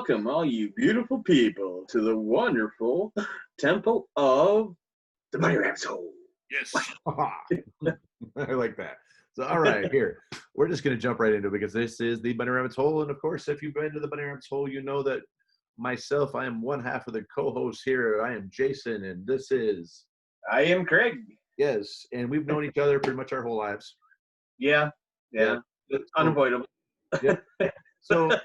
Welcome, all you beautiful people, to the wonderful temple of the Bunny Rabbit's Hole. Yes. I like that. So, all right, here. We're just going to jump right into it because this is the Bunny Rabbit's Hole. And of course, if you've been to the Bunny Rabbit's Hole, you know that myself, I am one half of the co-host here. I am Jason, and this is... I am Craig. Yes, and we've known each other pretty much our whole lives. Yeah. It's unavoidable. Yeah. So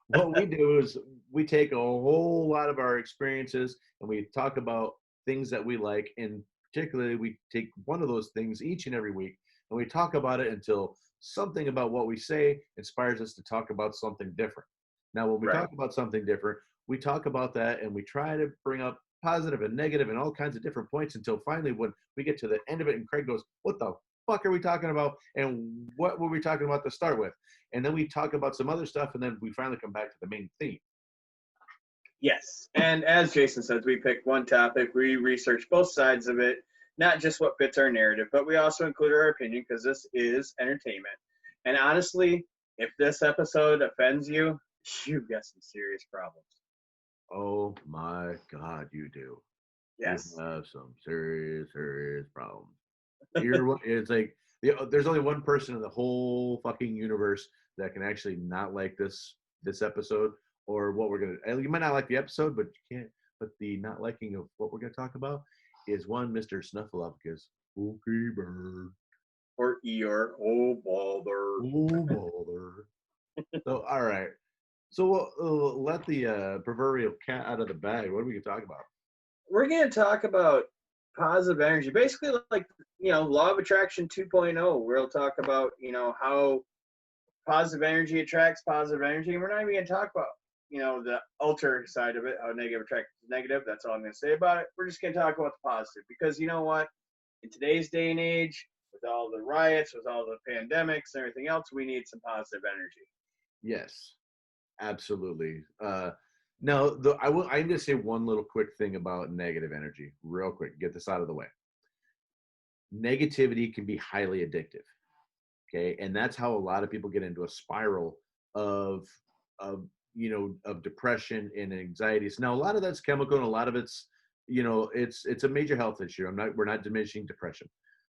what we do is we take a whole lot of our experiences and we talk about things that we like, and particularly we take one of those things each and every week and we talk about it until something about what we say inspires us to talk about something different. Now, when we talk about something different, we talk about that and we try to bring up positive and negative and all kinds of different points until finally when we get to the end of it and Craig goes, what the fuck are we talking about? And what were we talking about to start with? And then we talk about some other stuff and then we finally come back to the main theme. Yes. And as Jason says, we pick one topic, we research both sides of it, not just what fits our narrative, but we also include our opinion because this is entertainment. And honestly, if this episode offends you, you've got some serious problems. Oh my God, you do. Yes. You have some serious problems. It's like there's only one person in the whole fucking universe that can actually not like this episode or what we're gonna. You might not like the episode, but you can't. But the not liking of what we're gonna talk about is one Mr. Snuffleupagus. Okay, bird. Or Eeyore. Oh bother. Oh bother. So all right. So we'll let the proverbial cat out of the bag. What are we gonna talk about? We're gonna talk about positive energy, basically like, law of attraction 2.0. We'll talk about, how positive energy attracts positive energy. And we're not even going to talk about, the alter side of it, how negative attracts negative. That's all I'm going to say about it. We're just going to talk about the positive because you know what? In today's day and age, with all the riots, with all the pandemics and everything else, we need some positive energy. Yes, absolutely. Now, I'm going to say one little quick thing about negative energy, real quick. Get this out of the way. Negativity can be highly addictive. Okay, and that's how a lot of people get into a spiral of depression and anxieties. Now, a lot of that's chemical, and a lot of it's it's a major health issue. We're not diminishing depression,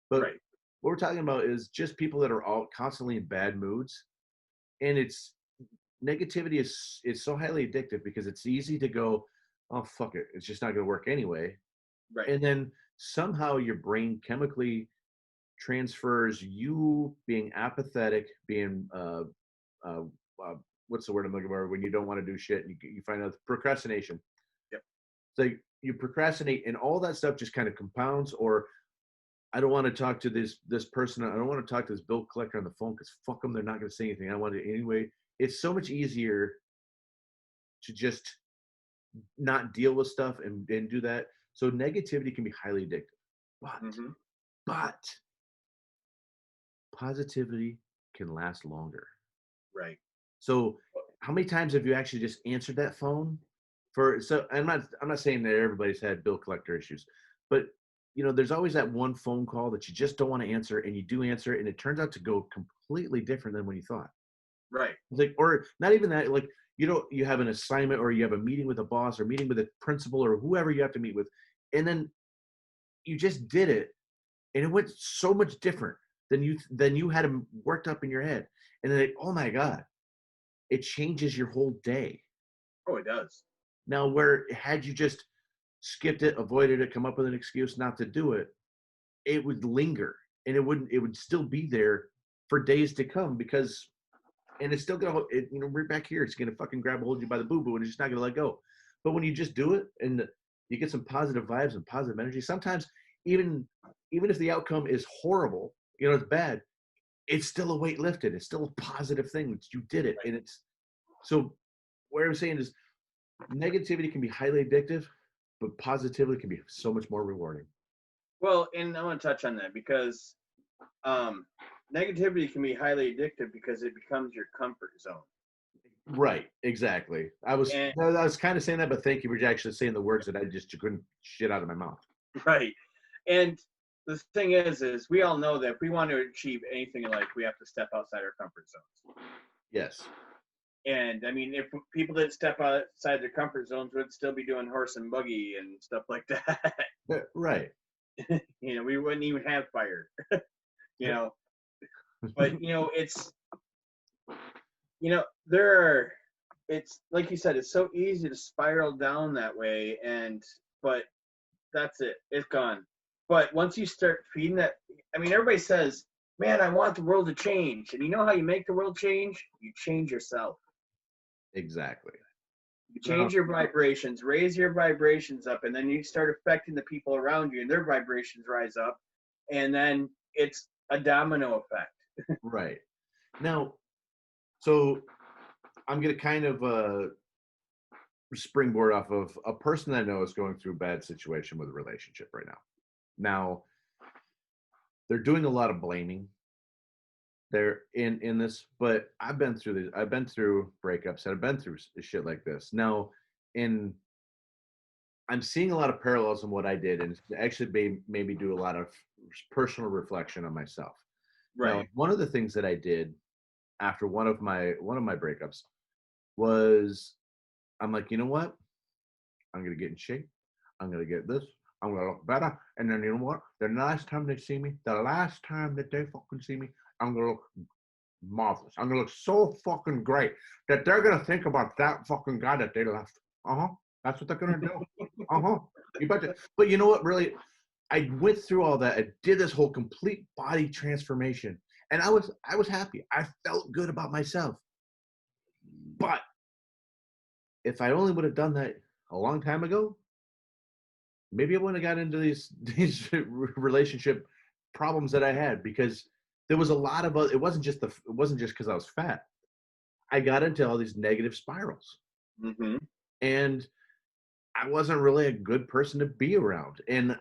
but what we're talking about is just people that are all constantly in bad moods, and negativity is so highly addictive because it's easy to go, oh fuck it, it's just not going to work anyway, and then somehow your brain chemically transfers you being apathetic, being what's the word I'm looking for when you don't want to do shit and you find out procrastination. Yep. So you procrastinate and all that stuff just kind of compounds. Or I don't want to talk to this person. I don't want to talk to this bill collector on the phone because fuck them, they're not going to say anything. I want it anyway. It's so much easier to just not deal with stuff and do that. So negativity can be highly addictive, but positivity can last longer. Right. So how many times have you actually just answered that phone so I'm not saying that everybody's had bill collector issues, but there's always that one phone call that you just don't want to answer and you do answer it and it turns out to go completely different than when you thought. Right. Like, or not even that, like, you have an assignment or you have a meeting with a boss or meeting with a principal or whoever you have to meet with, and then you just did it and it went so much different than you had them worked up in your head. And then, oh my God, it changes your whole day. Oh, it does. Now, where had you just skipped it, avoided it, come up with an excuse not to do it, it would linger and it would still be there for days to come and it's still gonna, right back here, it's gonna fucking grab a hold of you by the boo-boo and it's just not gonna let go. But when you just do it and you get some positive vibes and positive energy, sometimes even if the outcome is horrible, it's bad, it's still a weight lifted. It's still a positive thing that you did it. And it's so what I'm saying is negativity can be highly addictive, but positivity can be so much more rewarding. Well, and I want to touch on that because negativity can be highly addictive because it becomes your comfort zone. Right, exactly. I was kind of saying that, but thank you for actually saying the words that I just couldn't shit out of my mouth. Right. And the thing is we all know that if we want to achieve anything in life, we have to step outside our comfort zones. Yes. And I mean, if people didn't step outside their comfort zones, we'd still be doing horse and buggy and stuff like that. Right. You know, we wouldn't even have fire. You know, but you know, it's you know, it's like you said, it's so easy to spiral down that way, but that's it, it's gone. But once you start feeding that, I mean, everybody says, man, I want the world to change. And you know how you make the world change? You change yourself. Exactly. You change your vibrations, raise your vibrations up, and then you start affecting the people around you, and their vibrations rise up, and then it's a domino effect. Right. Now, so I'm going to kind of springboard off of a person I know is going through a bad situation with a relationship right now. Now, they're doing a lot of blaming. They're in this, but I've been through this. I've been through breakups, and I've been through shit like this. Now, I'm seeing a lot of parallels in what I did, and actually maybe do a lot of personal reflection on myself. Right. Now, one of the things that I did after one of my breakups was, I'm like, you know what? I'm gonna get in shape. I'm gonna get this. I'm gonna look better. And then you know what? The last time they see me, the last time that they fucking see me, I'm gonna look marvelous. I'm gonna look so fucking great that they're gonna think about that fucking guy that they left. That's what they're gonna do. You betcha. But you know what? Really, I went through all that. I did this whole complete body transformation, and I was happy. I felt good about myself. But if I only would have done that a long time ago, maybe I wouldn't have got into these relationship problems that I had, because there was a lot of it wasn't just because I was fat. I got into all these negative spirals, and I wasn't really a good person to be around. And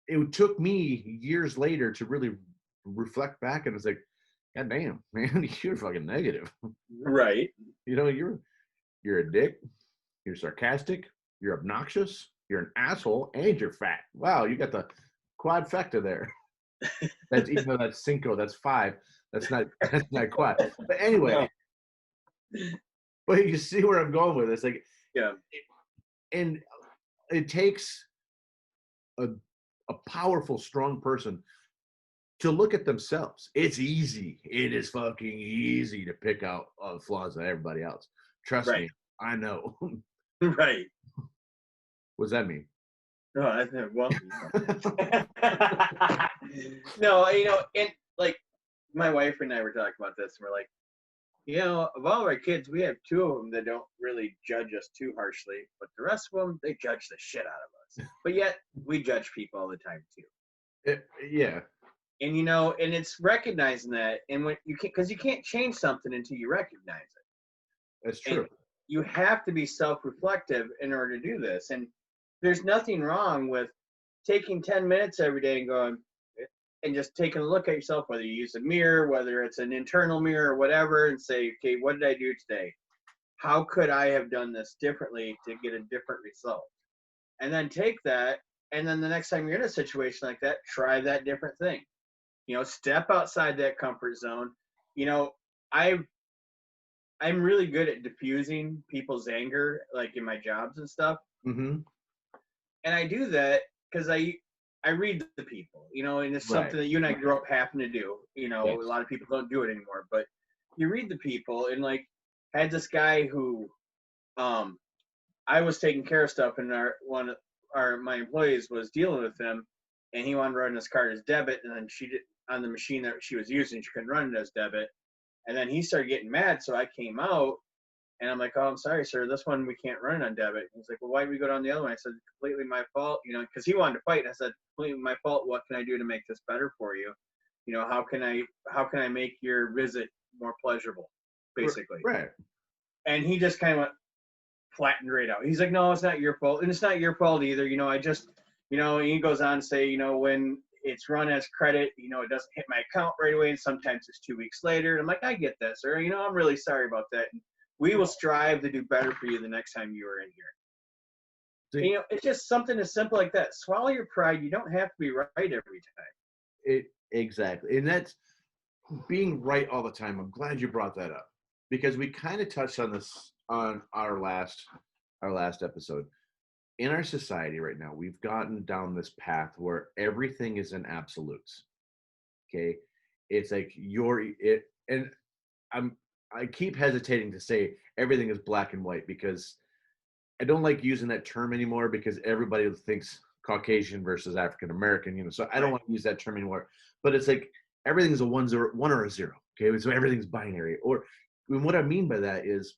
it took me years later to really reflect back, and it's like, God damn, man, you're fucking negative. Right. You know, you're a dick, you're sarcastic, you're obnoxious, you're an asshole, and you're fat. Wow, you got the quadfecta there. That's, even though that's cinco, that's 5. That's not quad. But anyway, but you see where I'm going with this. Like, yeah. And it takes a powerful, strong person to look at themselves. It's easy. It is fucking easy to pick out flaws of everybody else. Trust me, I know. Right. What does that mean? No, well, no, you know, and like my wife and I were talking about this, and we're like, you know, of all our kids, we have 2 of them that don't really judge us too harshly, but the rest of them, they judge the shit out of us. But yet, we judge people all the time too. Yeah. And you know, and it's recognizing that, and when because you can't change something until you recognize it. That's true. And you have to be self-reflective in order to do this. And there's nothing wrong with taking 10 minutes every day and going and just taking a look at yourself, whether you use a mirror, whether it's an internal mirror or whatever, and say, okay, what did I do today? How could I have done this differently to get a different result? And then take that, and then the next time you're in a situation like that, try that different thing. You know, step outside that comfort zone. You know, I'm really good at diffusing people's anger, like in my jobs and stuff. And I do that because I read the people, you know, and it's something that you and I grew up having to do. You know, a lot of people don't do it anymore, but you read the people. And like, I had this guy who, I was taking care of stuff, and my employees was dealing with him, and he wanted to run his card as debit, and then she did on the machine that she was using, she couldn't run it as debit. And then he started getting mad, so I came out, and I'm like, oh, I'm sorry, sir, this one we can't run it on debit. He's like, well, why did we go down the other one? I said, completely my fault, you know, because he wanted to fight. And I said, completely my fault. What can I do to make this better for you? You know, how can I make your visit more pleasurable, basically? Right. And he just kind of went flattened right out. He's like, no, it's not your fault, and it's not your fault either. You know, I just, you know, and he goes on to say, you know, when it's run as credit, you know, it doesn't hit my account right away, and sometimes it's 2 weeks later. And I'm like, I get that, sir. You know, I'm really sorry about that. And we will strive to do better for you the next time you are in here. And, you know, it's just something as simple like that. Swallow your pride. You don't have to be right every time. Exactly. And that's being right all the time. I'm glad you brought that up, because we kind of touched on this on our last episode. In our society right now, we've gotten down this path where everything is in absolutes. Okay, it's like and I keep hesitating to say everything is black and white because I don't like using that term anymore because everybody thinks Caucasian versus African American, so I don't want to use that term anymore. But it's like everything's a 1 or a 0. Okay, so everything's binary. Or what I mean by that is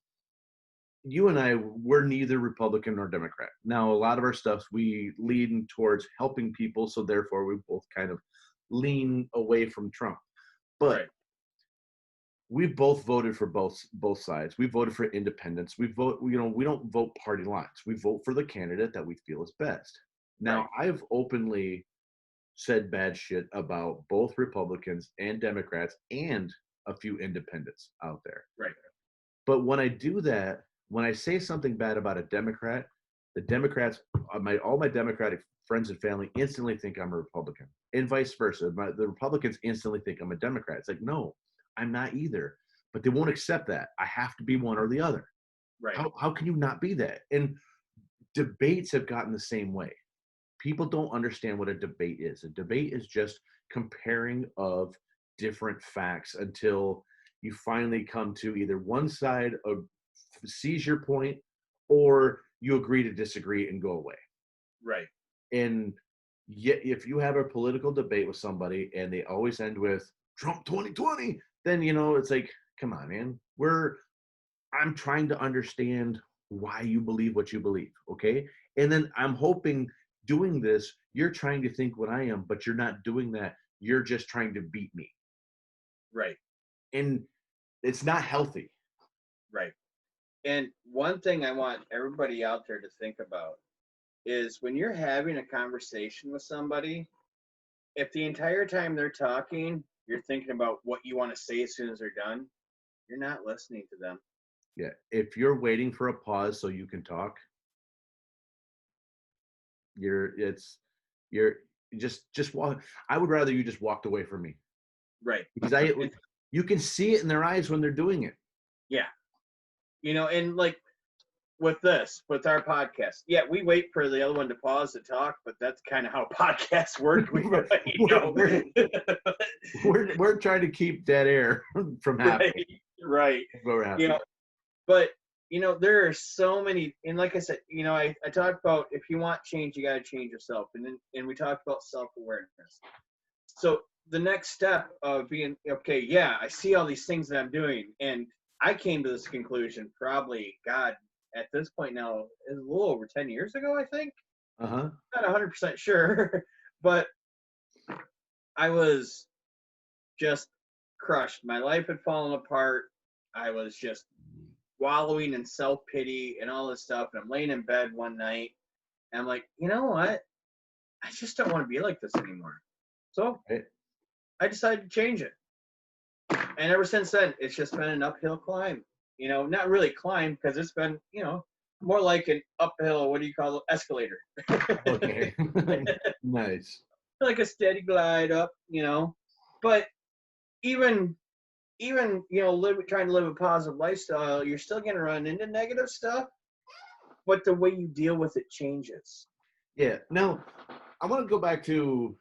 you and I, we're neither Republican nor Democrat. Now, a lot of our stuff, we lean towards helping people, so therefore we both kind of lean away from Trump. But we both voted for both sides. We voted for independence. We don't vote party lines. We vote for the candidate that we feel is best. Now, I've openly said bad shit about both Republicans and Democrats and a few independents out there. Right. But when I do that, when I say something bad about a Democrat, the Democrats, all my Democratic friends and family instantly think I'm a Republican, and vice versa. The Republicans instantly think I'm a Democrat. It's like, no, I'm not either. But they won't accept that. I have to be one or the other. Right. How can you not be that? And debates have gotten the same way. People don't understand what a debate is. A debate is just comparing of different facts until you finally come to either one side of sees your point or you agree to disagree and go away. Right. And yet, if you have a political debate with somebody and they always end with Trump 2020, then, it's like, come on, man. I'm trying to understand why you believe what you believe, okay? And then I'm hoping doing this, you're trying to think what I am, but you're not doing that. You're just trying to beat me. Right. And it's not healthy. Right. And one thing I want everybody out there to think about is when you're having a conversation with somebody, if the entire time they're talking, you're thinking about what you want to say as soon as they're done, you're not listening to them. Yeah. If you're waiting for a pause so you can talk, just walk. I would rather you just walked away from me. Right. Because you can see it in their eyes when they're doing it. Yeah. And like with our podcast, we wait for the other one to pause to talk, but that's kind of how podcasts work. We're trying to keep dead air from happening. Right. But there are so many, and like I said, I talked about if you want change, you got to change yourself, and we talked about self-awareness. So the next step of being okay, I see all these things that I'm doing, and I came to this conclusion probably, God, at this point now, it's a little over 10 years ago, I think. Uh-huh. Not 100% sure, but I was just crushed. My life had fallen apart. I was just wallowing in self-pity and all this stuff, and I'm laying in bed one night, and I'm like, you know what? I just don't want to be like this anymore. So I decided to change it. And ever since then, it's just been an uphill climb. Not really climb because it's been, more like an uphill, what do you call it, escalator. Okay. Nice. Like a steady glide up, But even trying to live a positive lifestyle, you're still going to run into negative stuff, but the way you deal with it changes. Yeah. Now, I want to go back to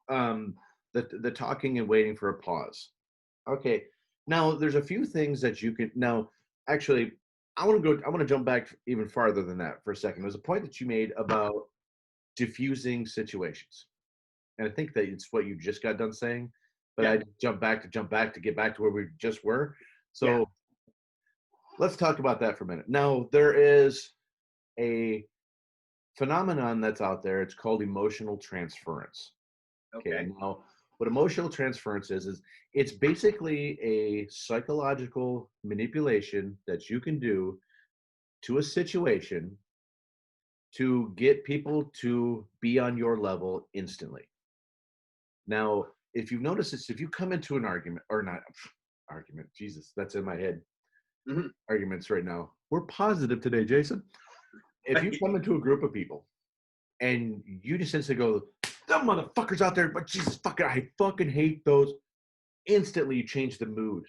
the talking and waiting for a pause. Okay. Now, there's a few things that you can. Now, actually, I want to jump back even farther than that for a second. There's a point that you made about diffusing situations, and I think that it's what you just got done saying. But I jump back to get back to where we just were. So let's talk about that for a minute. Now, there is a phenomenon that's out there. It's called emotional transference. Okay. Now, what emotional transference is it's basically a psychological manipulation that you can do to a situation to get people to be on your level instantly. Now, if you've noticed this, if you come into an argument, Jesus, that's in my head. Mm-hmm. Arguments right now. We're positive today, Jason. If you come into a group of people and you just instantly go, them motherfuckers out there, but Jesus fucking, I fucking hate those. Instantly, you change the mood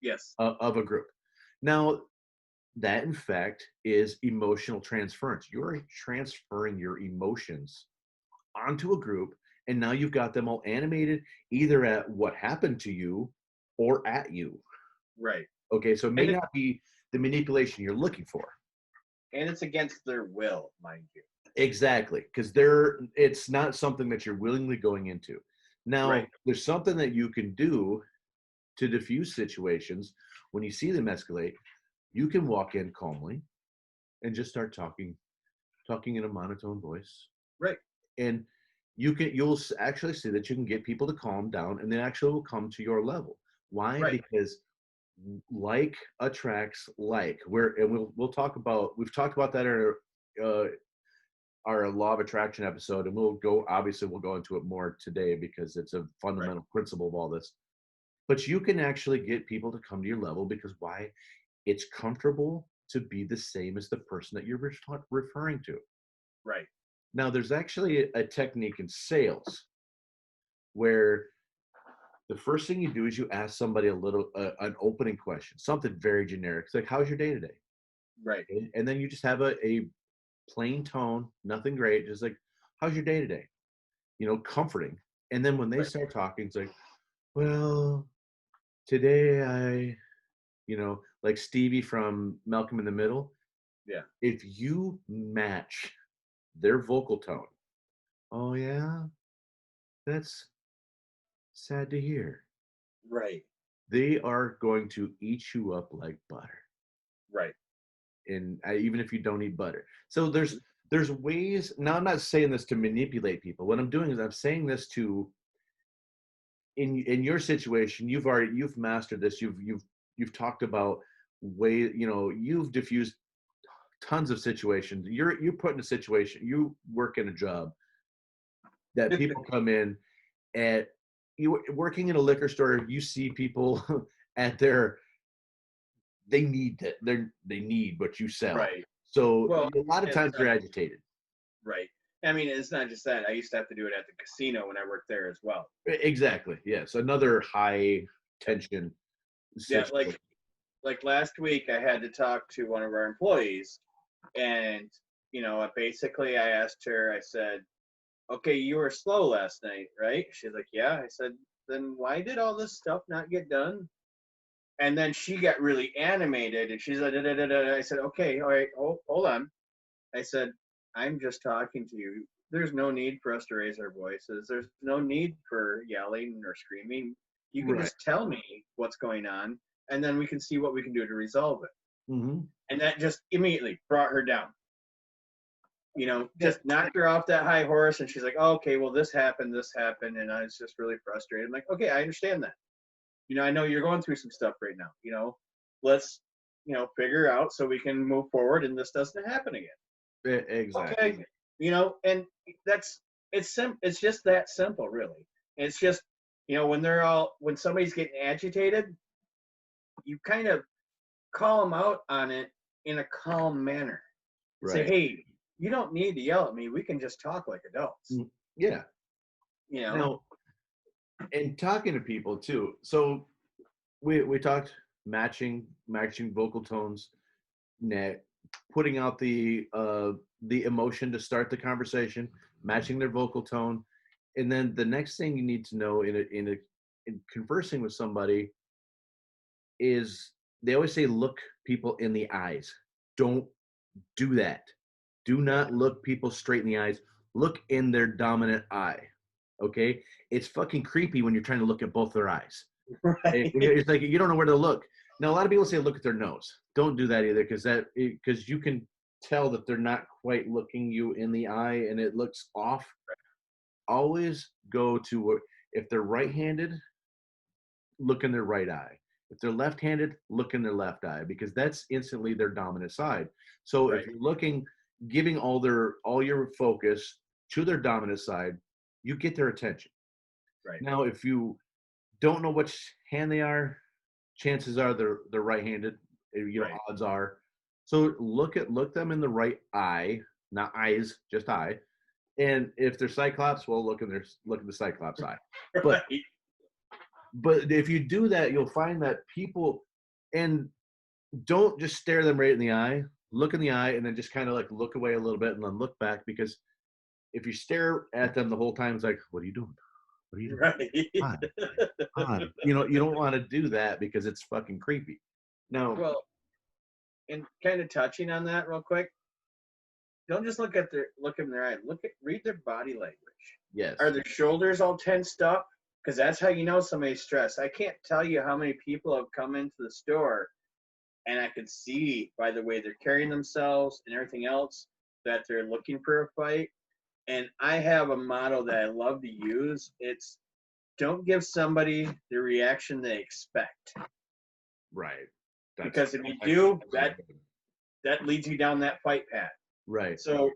Yes. of a group. Now, that in fact is emotional transference. You're transferring your emotions onto a group, and now you've got them all animated either at what happened to you or at you. Right. Okay, so it may And not be the manipulation you're looking for. it's against their will, mind you. Exactly, because it's not something that you're willingly going into. Now, Right. there's something that you can do to diffuse situations when you see them escalate. You can walk in calmly and just start talking in a monotone voice. Right. And you'll actually see that you can get people to calm down, and they actually will come to your level. Why? Right. Because like attracts like. We've talked about that in our law of attraction episode, and we'll go into it more today because it's a fundamental principle of all this. But you can actually get people to come to your level because why? It's comfortable to be the same as the person that you're referring to. Right. Now, there's actually a technique in sales where the first thing you do is you ask somebody an opening question, something very generic. It's like, how's your day today? Right. And then you just have a plain tone, nothing great, just like, how's your day today? Comforting. And then when they start talking, it's like, well, today like Stevie from Malcolm in the Middle. Yeah. If you match their vocal tone, oh yeah, that's sad to hear. Right. They are going to eat you up like butter. Right. And even if you don't eat butter. So there's ways. Now, I'm not saying this to manipulate people. What I'm doing is I'm saying this to, in your situation, you've mastered this. You've talked about you've diffused tons of situations. You're put in a situation, you work in a job that people come in at, you working in a liquor store, you see people at they need what you sell. Right. So Well, a lot of times they're agitated. right. I mean, it's not just that. I used to have to do it at the casino when I worked there as well. Exactly. Yes. Another high tension Yeah, situation. like last week I had to talk to one of our employees, and basically I asked her, I said, okay, you were slow last night, right? She's like, yeah. I said, then why did all this stuff not get done? And then she got really animated, and she's like, da, da, da, da. I said, okay, all right, hold on. I said, I'm just talking to you. There's no need for us to raise our voices. There's no need for yelling or screaming. You can Right. just tell me what's going on, and then we can see what we can do to resolve it. Mm-hmm. And that just immediately brought her down. Just knocked her off that high horse, and she's like, oh, okay, well, this happened, and I was just really frustrated. I'm like, okay, I understand that. I know you're going through some stuff right now. Let's, figure out so we can move forward and this doesn't happen again. Exactly. Okay. And it's just that simple, really. It's just, when somebody's getting agitated, you kind of call them out on it in a calm manner. Right. Say, hey, you don't need to yell at me. We can just talk like adults. Yeah. Now, and talking to people too. So we talked matching vocal tones, putting out the emotion to start the conversation, matching their vocal tone, and then the next thing you need to know in conversing with somebody is, they always say, look people in the eyes. Don't do that. Do not look people straight in the eyes. Look in their dominant eye. Okay? It's fucking creepy when you're trying to look at both their eyes. Right. It's like you don't know where to look. Now, a lot of people say look at their nose. Don't do that either, because you can tell that they're not quite looking you in the eye and it looks off. Always go to, if they're right-handed, look in their right eye. If they're left-handed, look in their left eye, because that's instantly their dominant side. So if you're giving all your focus to their dominant side, you get their attention. Right. Now, if you don't know which hand they are, chances are they're right-handed. Odds are. So look them in the right eye, not eyes, just eye. And if they're Cyclops, well, look in the Cyclops eye. But if you do that, you'll find that people And don't just stare them right in the eye. Look in the eye and then just kind of like look away a little bit and then look back, because if you stare at them the whole time, it's like, what are you doing? What are you doing? Right. Come on. You don't want to do that because it's fucking creepy. No. Well, and kind of touching on that real quick, don't just look in their eye. Read their body language. Yes. Are their shoulders all tensed up? Because that's how you know somebody's stressed. I can't tell you how many people have come into the store, and I can see by the way they're carrying themselves and everything else that they're looking for a fight. And I have a motto that I love to use. It's don't give somebody the reaction they expect. Right. Because if you do, that leads you down that fight path. Right. So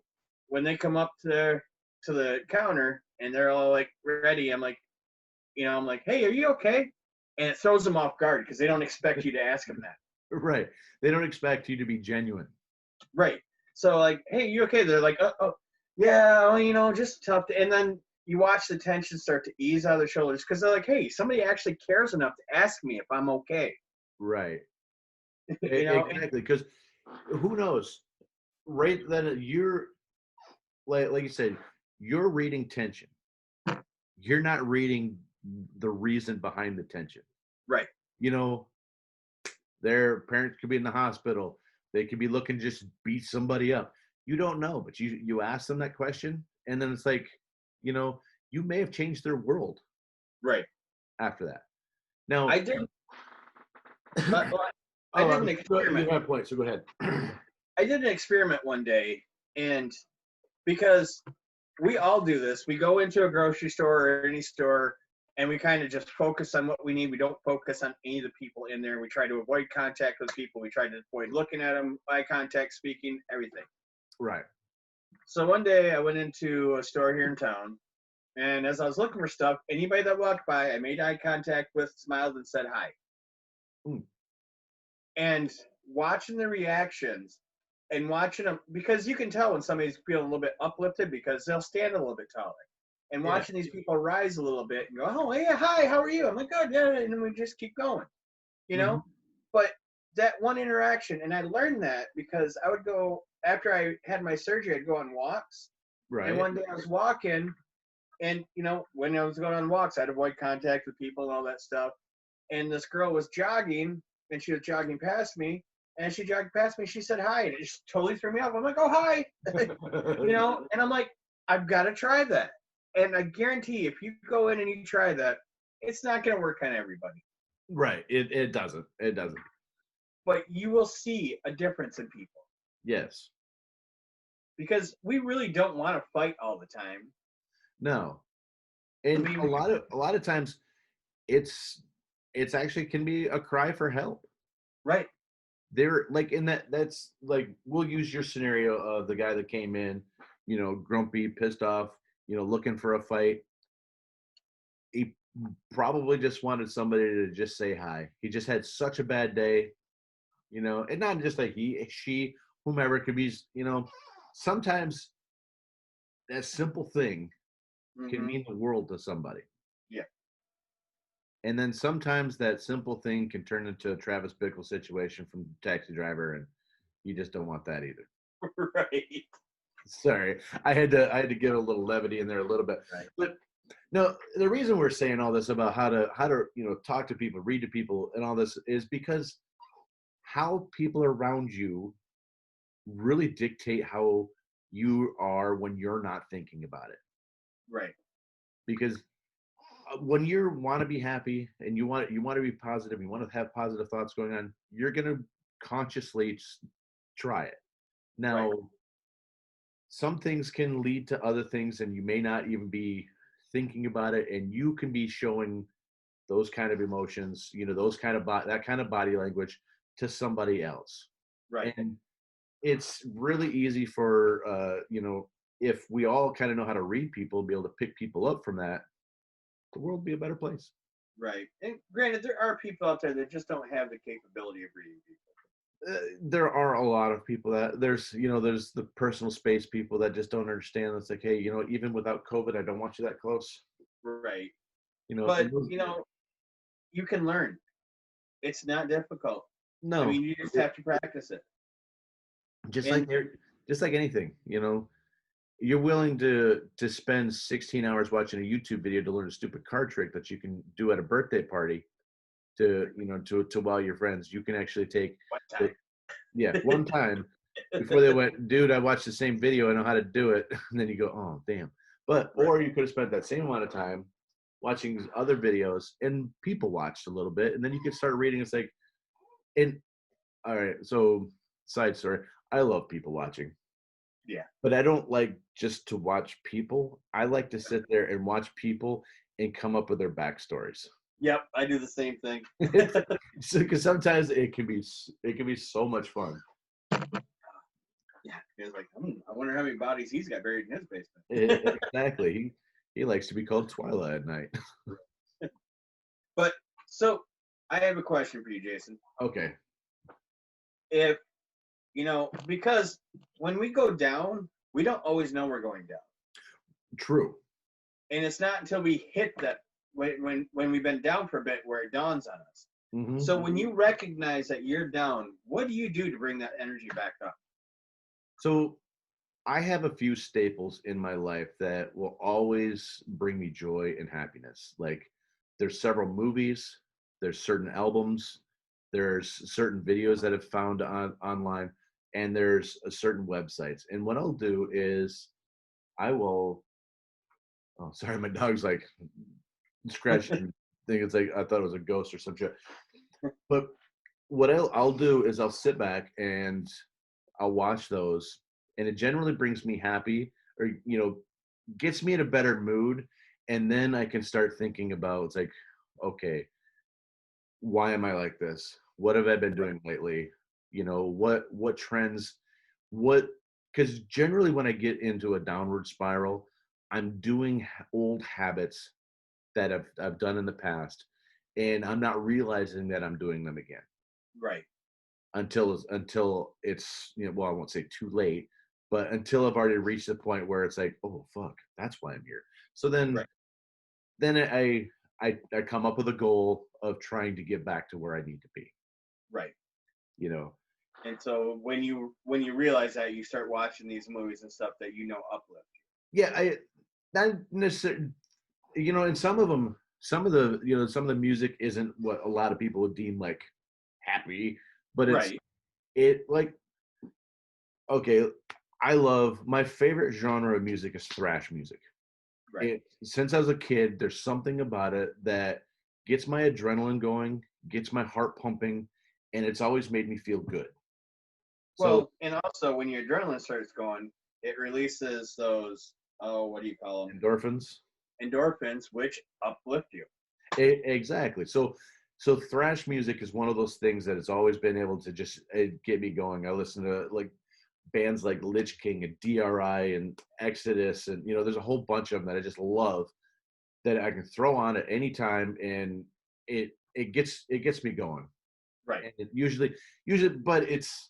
when they come up to the counter and they're all like ready, I'm like, hey, are you okay? And it throws them off guard because they don't expect you to ask them that. Right. They don't expect you to be genuine. Right. So like, hey, you okay? They're like, oh, yeah, well, just tough. And then you watch the tension start to ease out of their shoulders because they're like, hey, somebody actually cares enough to ask me if I'm okay. Right. Exactly. Because who knows? Right then, you're like you said, you're reading tension. You're not reading the reason behind the tension. Right. Their parents could be in the hospital. They could be looking to just beat somebody up. You don't know, but you ask them that question, and then it's like, you may have changed their world. Right. After that. Now, I did. I did an experiment. You have points, so go ahead. I did an experiment one day, and because we all do this, we go into a grocery store or any store, and we kind of just focus on what we need. We don't focus on any of the people in there. We try to avoid contact with people. We try to avoid looking at them, eye contact, speaking, everything. Right. So one day I went into a store here in town, and as I was looking for stuff, anybody that walked by, I made eye contact with, smiled, and said hi. And watching the reactions and watching them, because you can tell when somebody's feeling a little bit uplifted because they'll stand a little bit taller. And watching these people rise a little bit and go, oh, yeah, hi, how are you? I'm like, good, yeah, and then we just keep going, But that one interaction, and I learned that because I would go, after I had my surgery, I'd go on walks. Right. And one day I was walking, and, when I was going on walks, I'd avoid contact with people and all that stuff. And this girl was jogging, and she was jogging past me, and she jogged past me. She said hi, and it just totally threw me off. I'm like, oh, hi, and I'm like, I've got to try that. And I guarantee if you go in and you try that, it's not going to work on everybody. Right. It doesn't. It doesn't. But you will see a difference in people. Yes. Because we really don't want to fight all the time. No. And a lot of times it's actually can be a cry for help. Right. They're like that's like, we'll use your scenario of the guy that came in, grumpy, pissed off, looking for a fight. He probably just wanted somebody to just say hi. He just had such a bad day, and not just like she, whomever it could be, sometimes that simple thing can mean the world to somebody. Yeah. And then sometimes that simple thing can turn into a Travis Bickle situation from Taxi Driver, and you just don't want that either. Right. Sorry, I had to give a little levity in there a little bit. Right. But no, the reason we're saying all this about how to talk to people, read to people, and all this is because how people around you really dictate how you are when you're not thinking about it. Right. Because when you want to be happy and you want to be positive, you want to have positive thoughts going on, you're going to consciously try it. Now, some things can lead to other things, and you may not even be thinking about it, and you can be showing those kind of emotions, those kind of that kind of body language to somebody else. Right. And it's really easy for if we all kind of know how to read people, be able to pick people up from that, the world would be a better place. Right. And granted, there are people out there that just don't have the capability of reading people. There are a lot of people that there's the personal space people that just don't understand. It's like, hey, even without COVID, I don't want you that close. Right. But you can learn. It's not difficult. No, I mean, you just have to practice it. just And just like anything, you know, you're willing to spend 16 hours watching a YouTube video to learn a stupid card trick that you can do at a birthday party to, you know, to wow your friends. You can actually take one the, time. yeah, one time before they went, dude, I watched the same video, I know how to do it. And then you go, oh damn. But Right. or you could have spent that same amount of time watching other videos and people watched a little bit, and then you could start reading. It's like, and all right, so side story, I love people watching. Yeah. But I don't like just to watch people. I like to sit there and watch people and come up with their backstories. Yep, I do the same thing. Because sometimes it can be so much fun. Yeah, it's like, I wonder how many bodies he's got buried in his basement. Exactly. He likes to be called Twilight at night. But so I have a question for you, Jason. Okay. If because when we go down, we don't always know we're going down. True. And it's not until we hit that when we've been down for a bit where it dawns on us. Mm-hmm. So when you recognize that you're down, what do you do to bring that energy back up? So I have a few staples in my life that will always bring me joy and happiness. Like there's several movies, there's certain albums, there's certain videos that I've found online, and there's certain websites. And what I'll do is I will, oh, sorry, my dog's like scratching. Thing. It's like I thought it was a ghost or some shit. But what I'll do is I'll sit back and I'll watch those, and it generally brings me happy, or gets me in a better mood, and then I can start thinking about, it's like, okay, why am I like this? What have I been doing lately? What trends, because generally when I get into a downward spiral, I'm doing old habits that I've done in the past, and I'm not realizing that I'm doing them again. Right. Until it's, well, I won't say too late, but until I've already reached the point where it's like, oh fuck, that's why I'm here. So then I come up with a goal of trying to get back to where I need to be. Right. And so when you realize that, you start watching these movies and stuff that uplift you. Yeah, I not necessarily, and some of the music isn't what a lot of people would deem like happy, but it's right. It like, okay, I love, my favorite genre of music is thrash music. Right. Since I was a kid, there's something about it that gets my adrenaline going, gets my heart pumping, and it's always made me feel good. Well, and also when your adrenaline starts going, it releases those, what do you call them? Endorphins, which uplift you. Exactly. So thrash music is one of those things that has always been able to just get me going. I listen to like bands like Lich King and DRI and Exodus, and there's a whole bunch of them that I just love, that I can throw on at any time, and it gets me going. Right. And it usually, but it's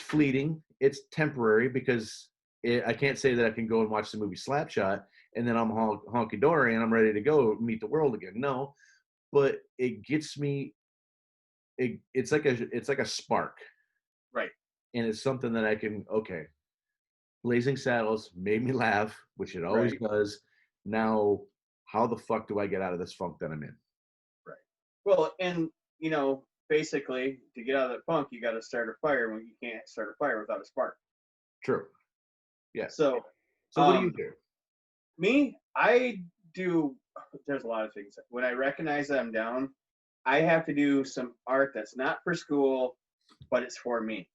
fleeting. It's temporary, because I can't say that I can go and watch the movie Slapshot and then I'm honky dory and I'm ready to go meet the world again. No, but it gets me. It's like a spark. Right. And it's something that I can, okay, Blazing Saddles made me laugh, which it always does. Now, how the fuck do I get out of this funk that I'm in? Right. Well, and basically, to get out of that funk, you got to start a fire. When you can't start a fire without a spark. True. Yeah. So what do you do? Me, I do. There's a lot of things. When I recognize that I'm down, I have to do some art that's not for school, but it's for me.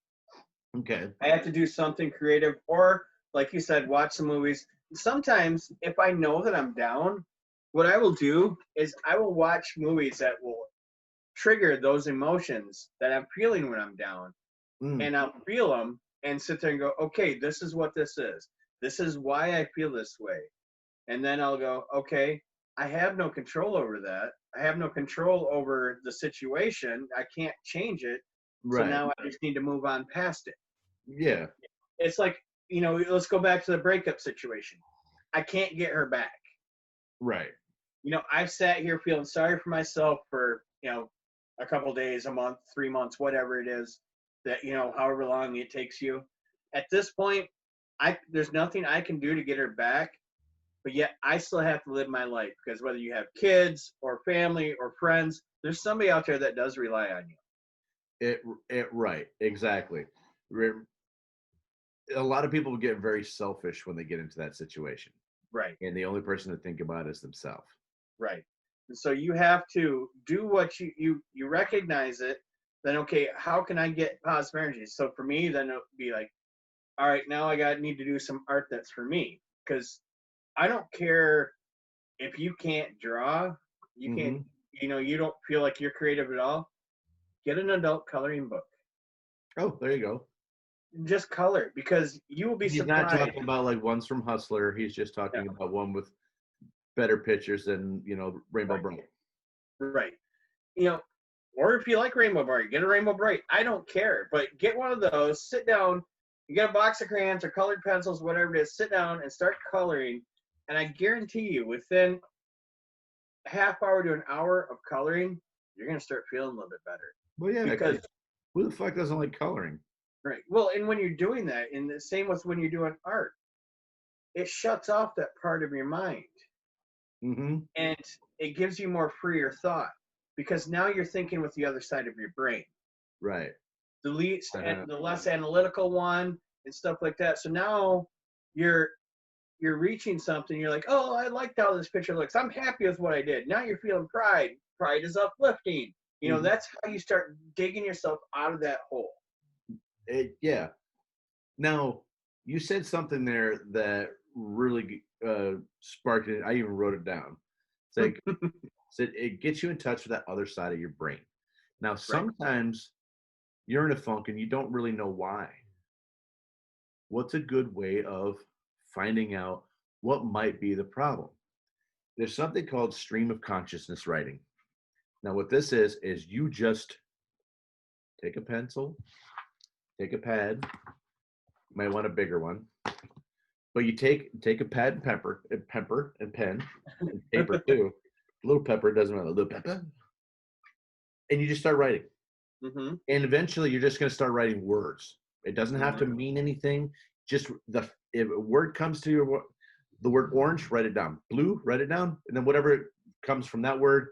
Okay. I have to do something creative, or like you said, watch some movies. Sometimes, if I know that I'm down, what I will do is I will watch movies that will trigger those emotions that I'm feeling when I'm down, and I'll feel them and sit there and go, okay, this is what this is. This is why I feel this way. And then I'll go, okay, I have no control over that. I have no control over the situation. I can't change it. Right. So now I just need to move on past it. Yeah. It's like, let's go back to the breakup situation. I can't get her back. Right. I've sat here feeling sorry for myself for, a couple days, a month, 3 months, whatever it is that, you know, however long it takes you. At this point, there's nothing I can do to get her back, but yet I still have to live my life because whether you have kids or family or friends, there's somebody out there that does rely on you. Right, exactly. A lot of people get very selfish when they get into that situation, Right, and the only person to think about is themselves. right. And so you have to do what you recognize it. Then okay, how can I get positive energy? So for me, then it'll be like, all right, now I need to do some art that's for me because I don't care if you can't draw, you can't, Hmm. you know, you don't feel like you're creative at all. Get an adult coloring book. Oh, there you go. Just color because you will be He's not surprised. talking about like ones from Hustler. He's just Yeah, talking about one with better pictures than, Rainbow right, Bright. right. You know, or if you like Rainbow Bright, get a Rainbow Bright. I don't care, but get one of those. Sit down. You get a box of crayons or colored pencils, whatever it is. Sit down and start coloring, and I guarantee you, within a half hour to an hour of coloring, you're gonna start feeling a little bit better. Well, yeah, Because because who the fuck doesn't like coloring? right, well, and when you're doing that, and the same with when you're doing art, it shuts off that part of your mind, Hmm. and it gives you more freer thought because now you're thinking with the other side of your brain. Right. The least and Uh-huh. the less analytical one and stuff like that. So now you're you're reaching something. You're like, oh, I liked how this picture looks. I'm happy with what I did. Now you're feeling pride. Pride is uplifting. You know, Mhm. that's how you start digging yourself out of that hole. Yeah. Now, you said something there that really sparked it. I even wrote it down. It's like, said it gets you in touch with that other side of your brain. Now, Right. sometimes you're in a funk and you don't really know why. What's a good way of finding out what might be the problem? There's something called stream of consciousness writing. Now, what this is you just take a pencil, take a pad, you might want a bigger one, but you take a pad and pepper and pen and paper too. A little pepper doesn't matter. A little pepper, and you just start writing. Mm-hmm. And eventually, you're just going to start writing words. It doesn't have to Mm-hmm. mean anything. Just if a word comes to your the word orange, write it down. Blue, write it down, and then whatever comes from that word,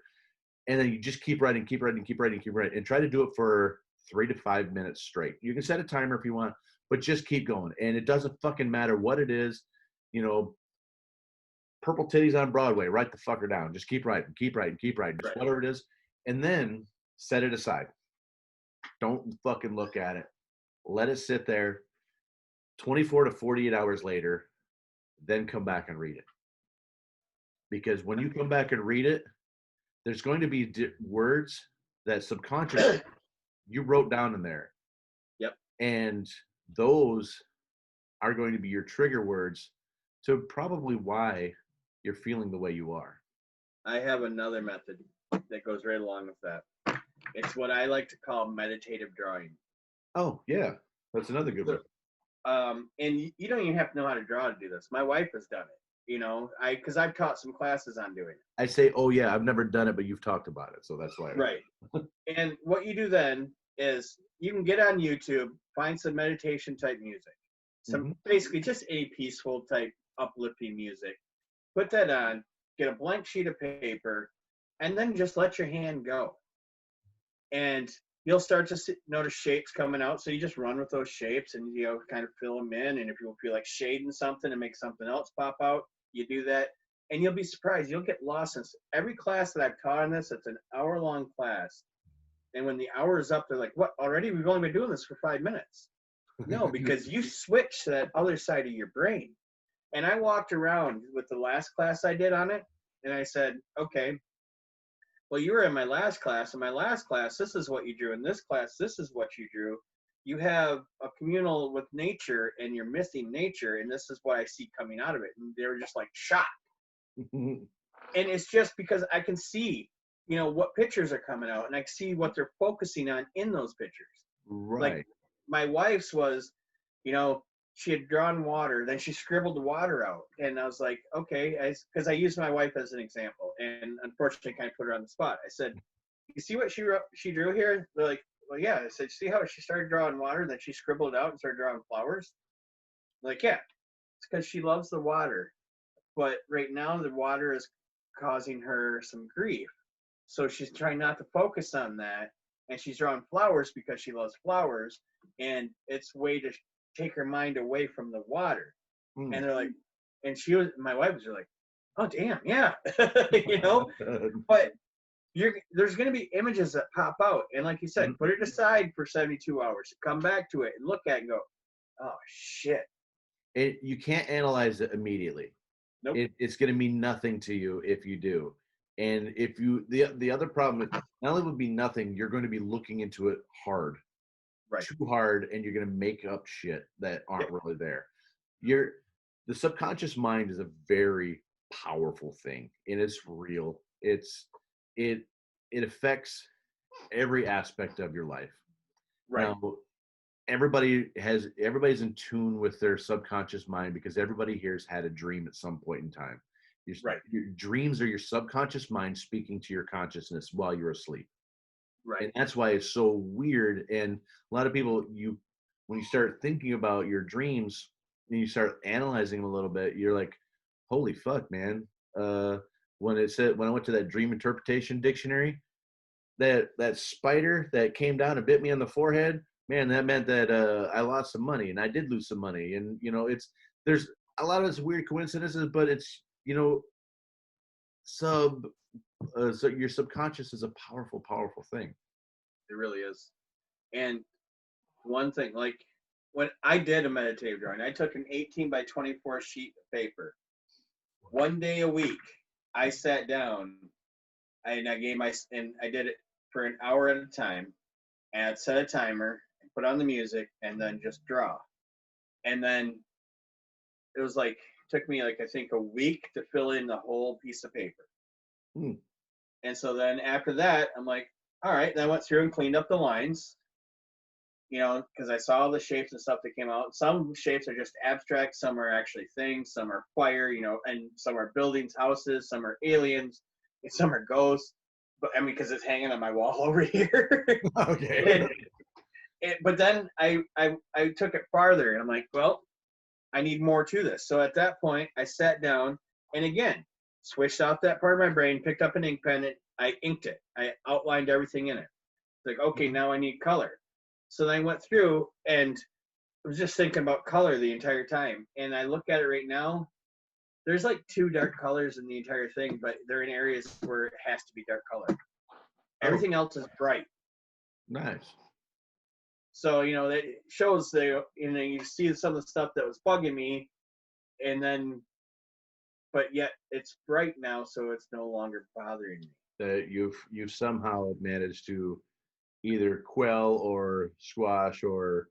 and then you just keep writing, keep writing, keep writing, keep writing, and try to do it for 3 to 5 minutes straight. You can set a timer if you want, but just keep going. And it doesn't fucking matter what it is, you know, purple titties on Broadway, write the fucker down. Just keep writing, keep writing, keep writing, just Right. whatever it is. And then set it aside. Don't fucking look at it. Let it sit there 24 to 48 hours later, then come back and read it. Because when you come back and read it, there's going to be words that subconsciously you wrote down in there. Yep. And those are going to be your trigger words to probably why you're feeling the way you are. I have another method that goes right along with that. It's what I like to call meditative drawing. Oh, yeah. That's another good one. And you don't even have to know how to draw to do this. My wife has done it. You know, because I've taught some classes on doing it. I say, oh, yeah, I've never done it, but you've talked about it. So that's why. Right. And what you do then is you can get on YouTube, find some meditation type music, some basically just any peaceful type uplifting music. Put that on, get a blank sheet of paper, and then just let your hand go. And you'll start to notice shapes coming out. So you just run with those shapes and, you know, kind of fill them in. And if you feel like shading something and make something else pop out, you do that. And you'll be surprised. You'll get lost in every class that I've taught on this. It's an hour-long class. And when the hour is up, they're like, what, already? We've only been doing this for 5 minutes. No, because you switch to that other side of your brain. And I walked around with the last class I did on it. And I said, okay, well, you were in my last class. In my last class, this is what you drew. In this class, this is what you drew. You have a communal with nature and you're missing nature. And this is what I see coming out of it. And they were just like shocked. And it's just because I can see, you know, what pictures are coming out and I can see what they're focusing on in those pictures. Right. Like my wife's was, you know, she had drawn water, then she scribbled the water out. And I was like, okay, because I used my wife as an example. And unfortunately, kind of put her on the spot. I said, you see what she drew here? They're like, well, yeah. I said, see how she started drawing water, then she scribbled it out and started drawing flowers? Like, yeah, it's because she loves the water. But right now, the water is causing her some grief. So she's trying not to focus on that. And she's drawing flowers because she loves flowers. And it's a way to take her mind away from the water. And they're like, and my wife was like, oh, damn, yeah. You know? But there's going to be images that pop out. And like you said, put it aside for 72 hours. Come back to it and look at it and go, oh, shit. You can't analyze it immediately. Nope. It's going to mean nothing to you if you do. And if you, the other problem is not only would be nothing, you're going to be looking into it hard, right? Too hard, and you're going to make up shit that aren't really there. The subconscious mind is a very powerful thing, and it's real. It affects every aspect of your life. Right. Now, everybody's in tune with their subconscious mind because everybody here's had a dream at some point in time. Your dreams are your subconscious mind speaking to your consciousness while you're asleep. Right. And that's why it's so weird. And a lot of people, when you start thinking about your dreams and you start analyzing them a little bit, you're like, holy fuck, man. When I went to that dream interpretation dictionary, that spider that came down and bit me on the forehead, man, that meant that I lost some money, and I did lose some money. And there's a lot of this weird coincidences, but it's so your subconscious is a powerful, powerful thing. It really is. And one thing, like when I did a meditative drawing, I took an 18 by 24 sheet of paper. One day a week, I sat down and I did it for an hour at a time, and I'd set a timer and put on the music and then just draw. And then it was like, took me like, I think a week to fill in the whole piece of paper. And so then after that, I'm like, all right. Then I went through and cleaned up the lines, because I saw the shapes and stuff that came out. Some shapes are just abstract. Some are actually things. Some are fire, and some are buildings, houses. Some are aliens. And some are ghosts. But I mean, because it's hanging on my wall over here. Okay. But then I took it farther, and I'm like, well, I need more to this. So at that point, I sat down and again, switched off that part of my brain, picked up an ink pen, and I inked it. I outlined everything in it. It's like, okay, now I need color. So then I went through and I was just thinking about color the entire time. And I look at it right now, there's like 2 dark colors in the entire thing, but they're in areas where it has to be dark color. Everything else is bright. Nice. So, that shows you see some of the stuff that was bugging me, and then, but yet it's bright now, so it's no longer bothering me. That you've somehow managed to either quell or squash or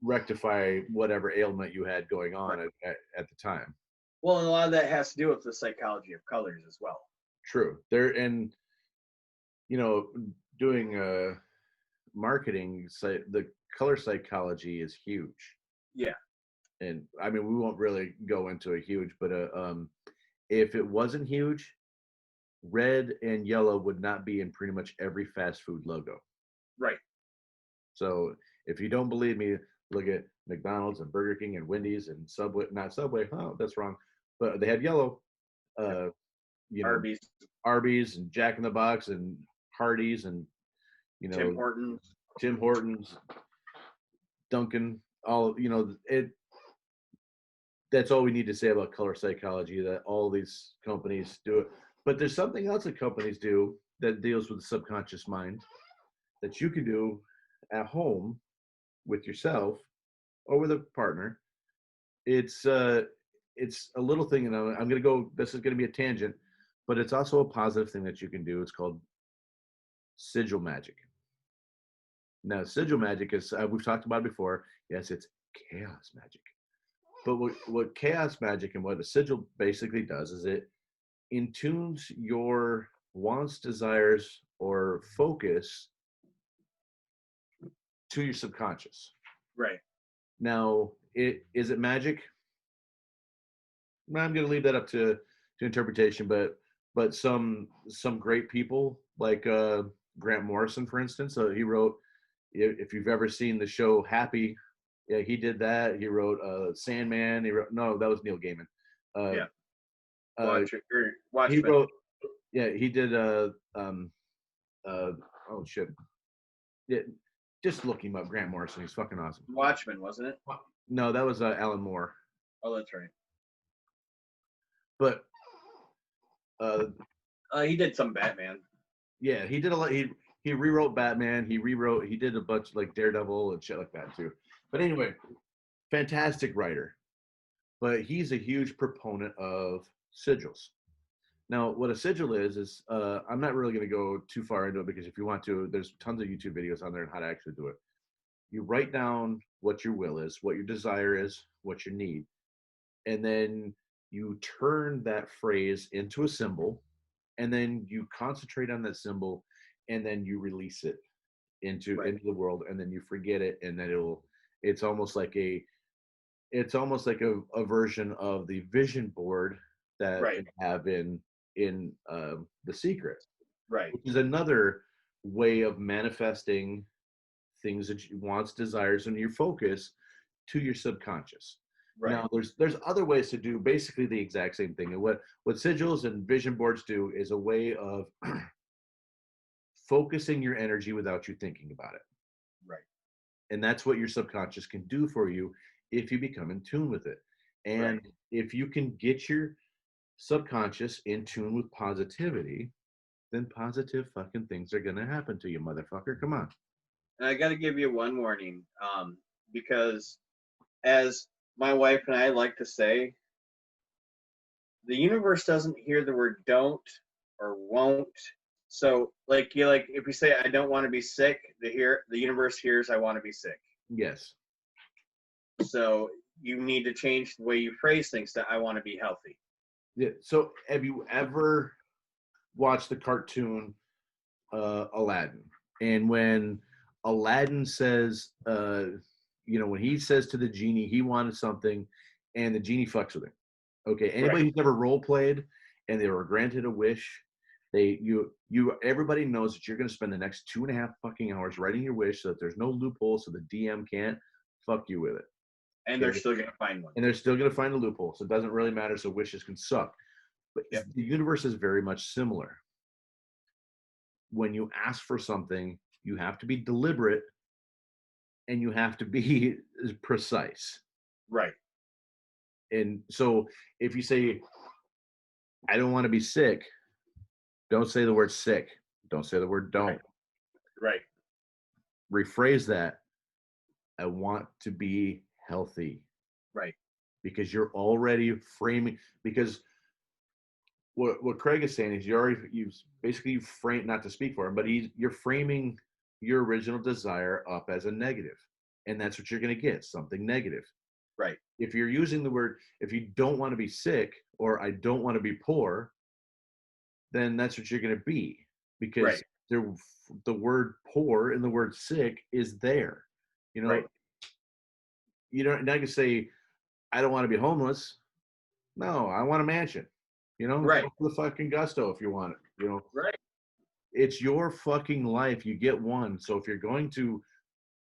rectify whatever ailment you had going on at the time. Well, and a lot of that has to do with the psychology of colors as well. True. Doing marketing, the color psychology is huge. Yeah. And I mean, we won't really go into a huge, but if it wasn't huge, red and yellow would not be in pretty much every fast food logo. Right. So if you don't believe me, look at McDonald's and Burger King and Wendy's and Subway. Not Subway. Oh, that's wrong. But they have yellow. Arby's and Jack in the Box and Hardee's and Tim Hortons, Dunkin'. That's all we need to say about color psychology. That all these companies do it. But there's something else that companies do that deals with the subconscious mind that you can do at home with yourself or with a partner. It's a little thing, and I'm going to go, this is going to be a tangent, but it's also a positive thing that you can do. It's called Sigil Magic. Now, Sigil Magic is, we've talked about it before. Yes, it's chaos magic. But what chaos magic and what a sigil basically does is it intunes your wants, desires, or focus to your subconscious. Right. Now, is it magic? I'm going to leave that up to interpretation, but some great people like Grant Morrison, for instance. He wrote, if you've ever seen the show Happy, yeah, he did that. He wrote Sandman. He wrote, no, that was Neil Gaiman. Yeah. Uh, he Watchmen. wrote, yeah, he did oh shit. Yeah, just look him up, Grant Morrison. He's fucking awesome. Watchmen, wasn't it? No, that was Alan Moore. Oh, that's right. But he did some Batman. yeah, he did a lot. He rewrote Batman. He did a bunch of like Daredevil and shit like that too. But anyway, fantastic writer. But he's a huge proponent of sigils. Now, what a sigil is I'm not really going to go too far into it because if you want to, there's tons of YouTube videos on there on how to actually do it. You write down what your will is, what your desire is, what you need, and then you turn that phrase into a symbol, and then you concentrate on that symbol, and then you release it into the world, and then you forget it, and then it's almost like a version of the vision board that you have in The Secret, right? Which is another way of manifesting things that you wants, desires, and your focus to your subconscious. Right. Now, there's other ways to do basically the exact same thing, and what sigils and vision boards do is a way of focusing your energy without you thinking about it. Right. And that's what your subconscious can do for you if you become in tune with it. And if you can get your subconscious in tune with positivity, then positive fucking things are going to happen to you, motherfucker. Come on. And I got to give you one warning, because as my wife and I like to say, the universe doesn't hear the word don't or won't. So if you say I don't want to be sick, the universe hears I want to be sick. Yes. So you need to change the way you phrase things to I want to be healthy. Yeah. So have you ever watched the cartoon Aladdin? And when Aladdin says, when he says to the genie he wanted something, and the genie fucks with him. Okay, anybody who's never role played and they were granted a wish, everybody knows that you're going to spend the next 2.5 fucking hours writing your wish so that there's no loophole, so the DM can't fuck you with it. And they're still going to find one. And they're still going to find a loophole, so it doesn't really matter. So wishes can suck. But the universe is very much similar. When you ask for something, you have to be deliberate and you have to be precise. Right. And so if you say, I don't want to be sick, don't say the word sick. Don't say the word don't. Right. Rephrase that. I want to be healthy. Right. Because you're already framing, because what Craig is saying is you've basically framed, not to speak for him, but you're framing your original desire up as a negative. And that's what you're going to get, something negative. Right. If you're using the word, if you don't want to be sick or I don't want to be poor, then that's what you're going to be, because the word poor and the word sick is there. You don't not gonna say I don't want to be homeless. No, I want a mansion. Go for the fucking gusto if you want it. Right. It's your fucking life. You get one. So if you're going to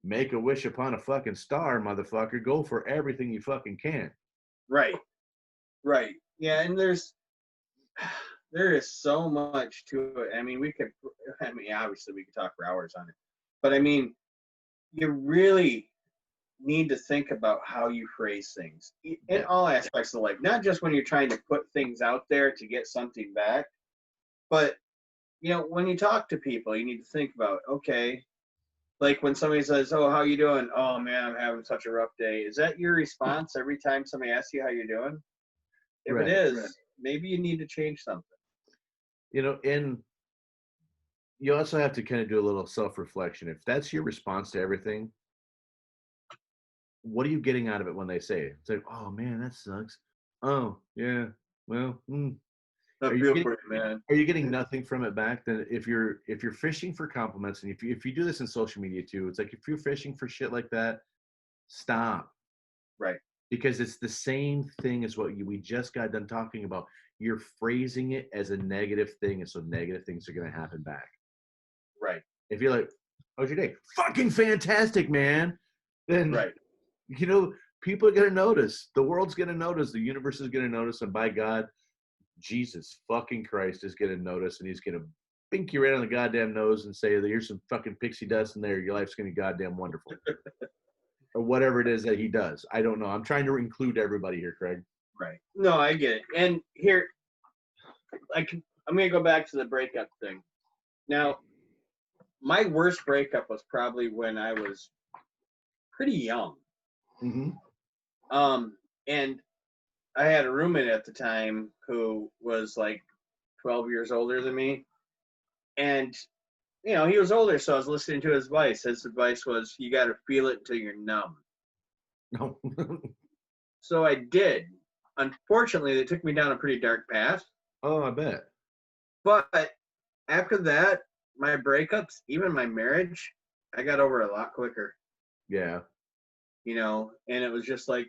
make a wish upon a fucking star, motherfucker, go for everything you fucking can. Right. Right. Yeah, and there is so much to it. Obviously we could talk for hours on it. But you really need to think about how you phrase things in all aspects of life, not just when you're trying to put things out there to get something back, but when you talk to people, you need to think about, okay, like when somebody says, oh, how you doing? Oh man, I'm having such a rough day. Is that your response every time somebody asks you how you're doing? If it is, maybe you need to change something. And you also have to kind of do a little self-reflection. If that's your response to everything, what are you getting out of it when they say it? It's like, oh man, that sucks. Oh yeah, well, I feel for you, man. Are you getting nothing from it back? Then if you're fishing for compliments, and if you do this in social media too, it's like if you're fishing for shit like that, stop. Right. Because it's the same thing as what we just got done talking about. You're phrasing it as a negative thing, and so negative things are going to happen back. Right. If you're like, how's your day? Fucking fantastic, man. Then, Right. you know, people are going to notice. The world's going to notice. The universe is going to notice. And by God, Jesus fucking Christ is going to notice. And he's going to bink you right on the goddamn nose and say, here's some fucking pixie dust in there. Your life's going to be goddamn wonderful. Or whatever it is that he does. I don't know. I'm trying to include everybody here, Craig. Right. No, I get it. And here, I'm going to go back to the breakup thing. Now, my worst breakup was probably when I was pretty young. Mm-hmm. And I had a roommate at the time who was like 12 years older than me. And, you know, he was older, so I was listening to his advice. His advice was, you got to feel it until you're numb. No. So I did. Unfortunately, they took me down a pretty dark path. Oh, I bet. But after that, my breakups, even my marriage, I got over a lot quicker. Yeah. You know, and it was just like,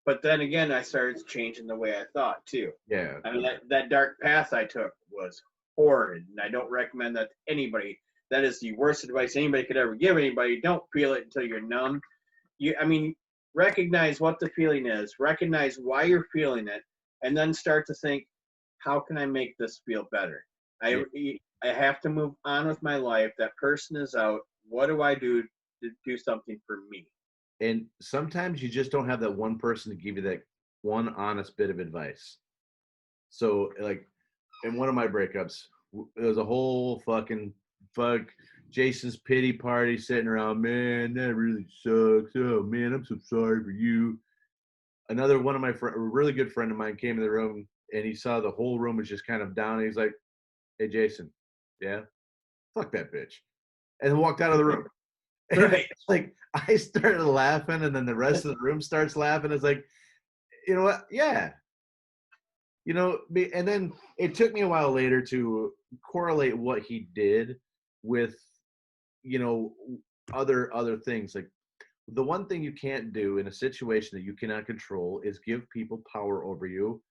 but then again, I started changing the way I thought too. Yeah. I mean, that dark path I took was horrid, and I don't recommend that to anybody. That is the worst advice anybody could ever give anybody. Don't feel it until you're numb. Recognize what the feeling is, recognize why you're feeling it, and then start to think, how can I make this feel better? I have to move on with my life. That person is out. What do I do to do something for me? And sometimes you just don't have that one person to give you that one honest bit of advice. So, like, in one of my breakups, there was a whole Jason's pity party sitting around. Man, that really sucks. Oh, man, I'm so sorry for you. Another one of my a really good friend of mine came in the room, and he saw the whole room was just kind of down. And he's like, hey, Jason, yeah, fuck that bitch. And then walked out of the room. And Right. it's like, I started laughing, and then the rest of the room starts laughing. It's like, you know what? Yeah. You know, and then it took me a while later to correlate what he did with, you know, other things. Like, the one thing you can't do in a situation that you cannot control is give people power over you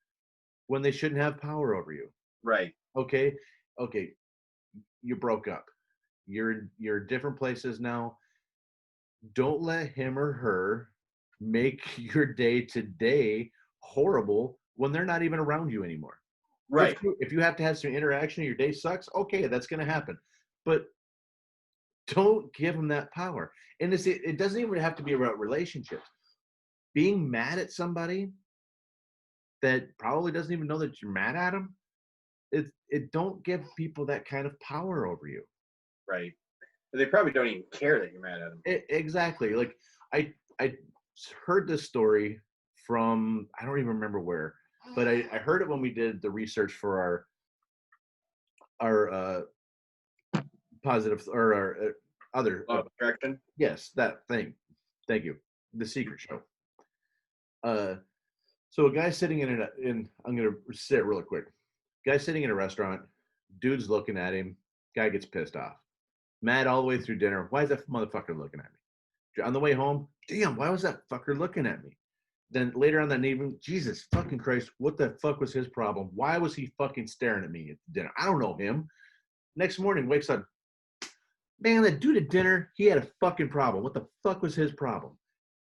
when they shouldn't have power over you. Right. Okay. You broke up. You're different places now. Don't let him or her make your day to day horrible when they're not even around you anymore. Right. If you have to have some interaction, your day sucks. Okay, that's going to happen, but don't give them that power. And it doesn't even have to be about relationships. Being mad at somebody that probably doesn't even know that you're mad at them, it don't give people that kind of power over you. Right. But they probably don't even care that you're mad at them. Exactly. Like, I heard this story from, I don't even remember where, but I heard it when we did the research for our positive or our other Law of attraction. yes, that thing. Thank you. The Secret Show. So a guy sitting in I'm gonna say it really quick. Guy sitting in a restaurant, dude's looking at him, guy gets pissed off. Mad all the way through dinner. Why is that motherfucker looking at me? On the way home, damn, why was that fucker looking at me? Then later on that evening, Jesus fucking Christ, what the fuck was his problem? Why was he fucking staring at me at dinner? I don't know him. Next morning, wakes up, man, that dude at dinner, he had a fucking problem. What the fuck was his problem?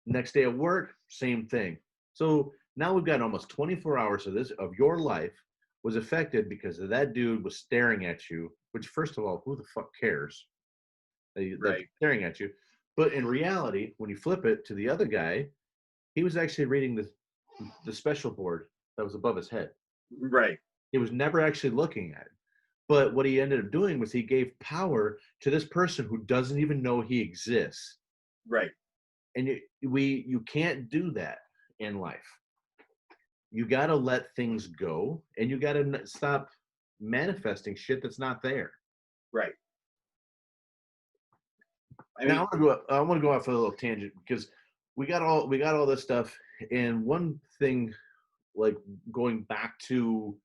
Next day at work, same thing. So now we've got almost 24 hours of your life was affected because of that dude was staring at you, which, first of all, who the fuck cares? Right. Staring at you. But in reality, when you flip it to the other guy, he was actually reading the special board that was above his head. Right. He was never actually looking at it. But what he ended up doing was he gave power to this person who doesn't even know he exists. Right. And you can't do that in life. You got to let things go, and you got to stop manifesting shit that's not there. Right. Now I want to go off for a little tangent because we got all this stuff, and one thing, like going back to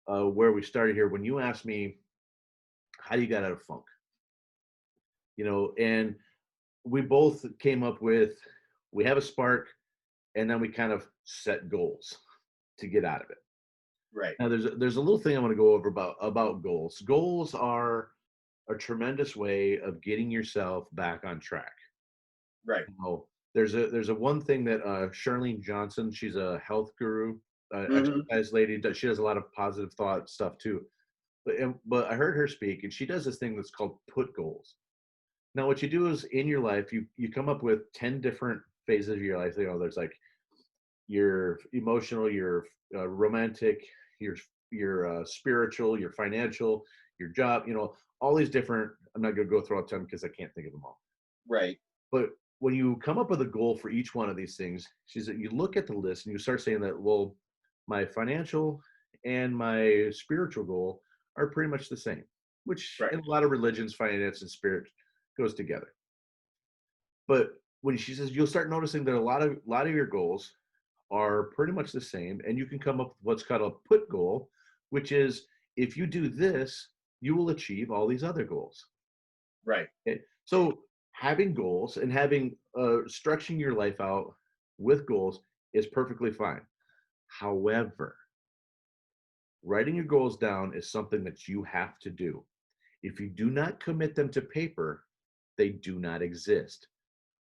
where we started here, when you asked me how do you get out of funk, you know, and we both came up with, we have a spark, and then we kind of set goals to get out of it. Right. Now there's a little thing I want to go over about goals. Goals are a tremendous way of getting yourself back on track. Right. There's a one thing that Charlene Johnson, she's a health guru, Mm-hmm. exercise lady. She does a lot of positive thought stuff too. But I heard her speak, and she does this thing that's called put goals. Now, what you do is in your life, you come up with 10 different phases of your life. There's like your emotional, your romantic, your spiritual, your financial, your job. All these different. I'm not going to go through all 10 because I can't think of them all. Right. But when you come up with a goal for each one of these things, she said you look at the list and you start saying that, well, my financial and my spiritual goal are pretty much the same, which Right. in a lot of religions, finance and spirit goes together. But when she says you'll start noticing that a lot of your goals are pretty much the same, and you can come up with what's called a put goal, which is if you do this, you will achieve all these other goals. Right. Okay? So having goals and having structuring your life out with goals is perfectly fine. However, writing your goals down is something that you have to do. If you do not commit them to paper, they do not exist.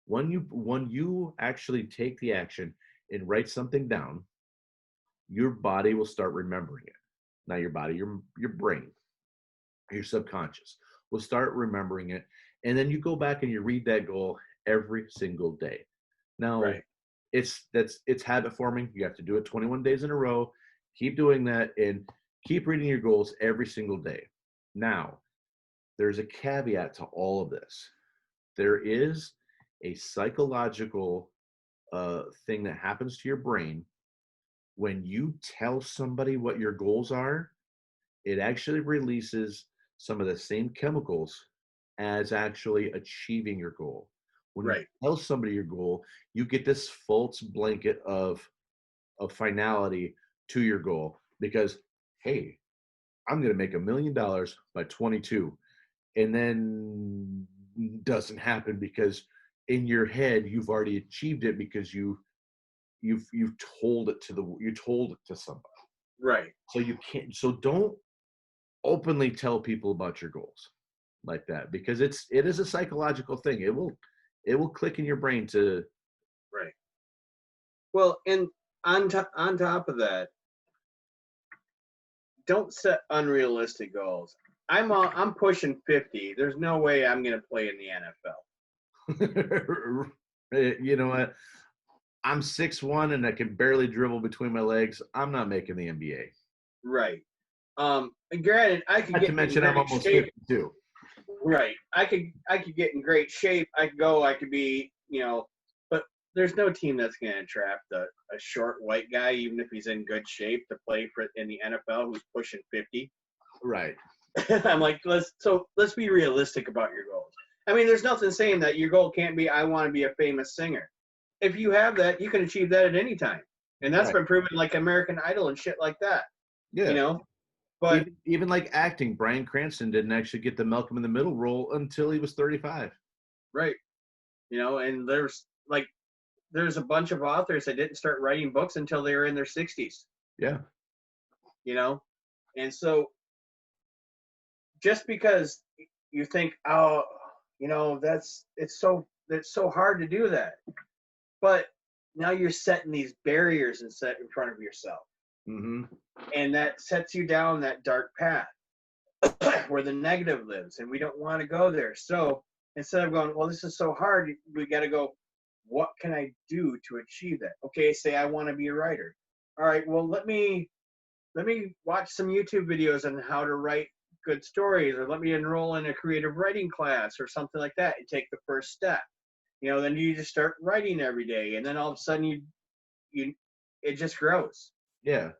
When you actually take the action and write something down, your body will start remembering it. Now your body, your brain, your subconscious will start remembering it. And then you go back and you read that goal every single day. Now, Right. it's habit forming. You have to do it 21 days in a row. Keep doing that and keep reading your goals every single day. Now, there's a caveat to all of this. There is a psychological thing that happens to your brain when you tell somebody what your goals are. It actually releases some of the same chemicals as actually achieving your goal. When you Right. tell somebody your goal, you get this false blanket of finality to your goal because, hey, I'm going to make $1 million by 22, and then doesn't happen because in your head you've already achieved it because you've told it to somebody. Right. So you can't. So don't openly tell people about your goals like that because it is a psychological thing. It will click in your brain to. Right. Well, and on top of that, don't set unrealistic goals. I'm pushing 50. There's no way I'm going to play in the NFL. You know what? I'm 6'1" and I can barely dribble between my legs. I'm not making the NBA. Right. And granted, I could Not get to in mention I'm great almost shape. 52. Right. I could get in great shape. I could be, but there's no team that's going to draft a short white guy, even if he's in good shape, to play for in the NFL who's pushing 50. Right. I'm like, let's be realistic about your goals. I mean, there's nothing saying that your goal can't be, I want to be a famous singer. If you have that, you can achieve that at any time. And that's Right. been proven like American Idol and shit like that. Yeah. But even like acting, Bryan Cranston didn't actually get the Malcolm in the Middle role until he was 35. right. And there's a bunch of authors that didn't start writing books until they were in their 60s. Yeah. And so just because you think, oh, it's so hard to do that. But now you're setting these barriers and set in front of yourself. Mm-hmm. And that sets you down that dark path where the negative lives, and we don't want to go there. So instead of going, well, this is so hard, we got to go, what can I do to achieve that? Okay, say I want to be a writer. All right, well, let me watch some YouTube videos on how to write good stories, or let me enroll in a creative writing class or something like that and take the first step. Then you just start writing every day, and then all of a sudden it just grows. Yeah.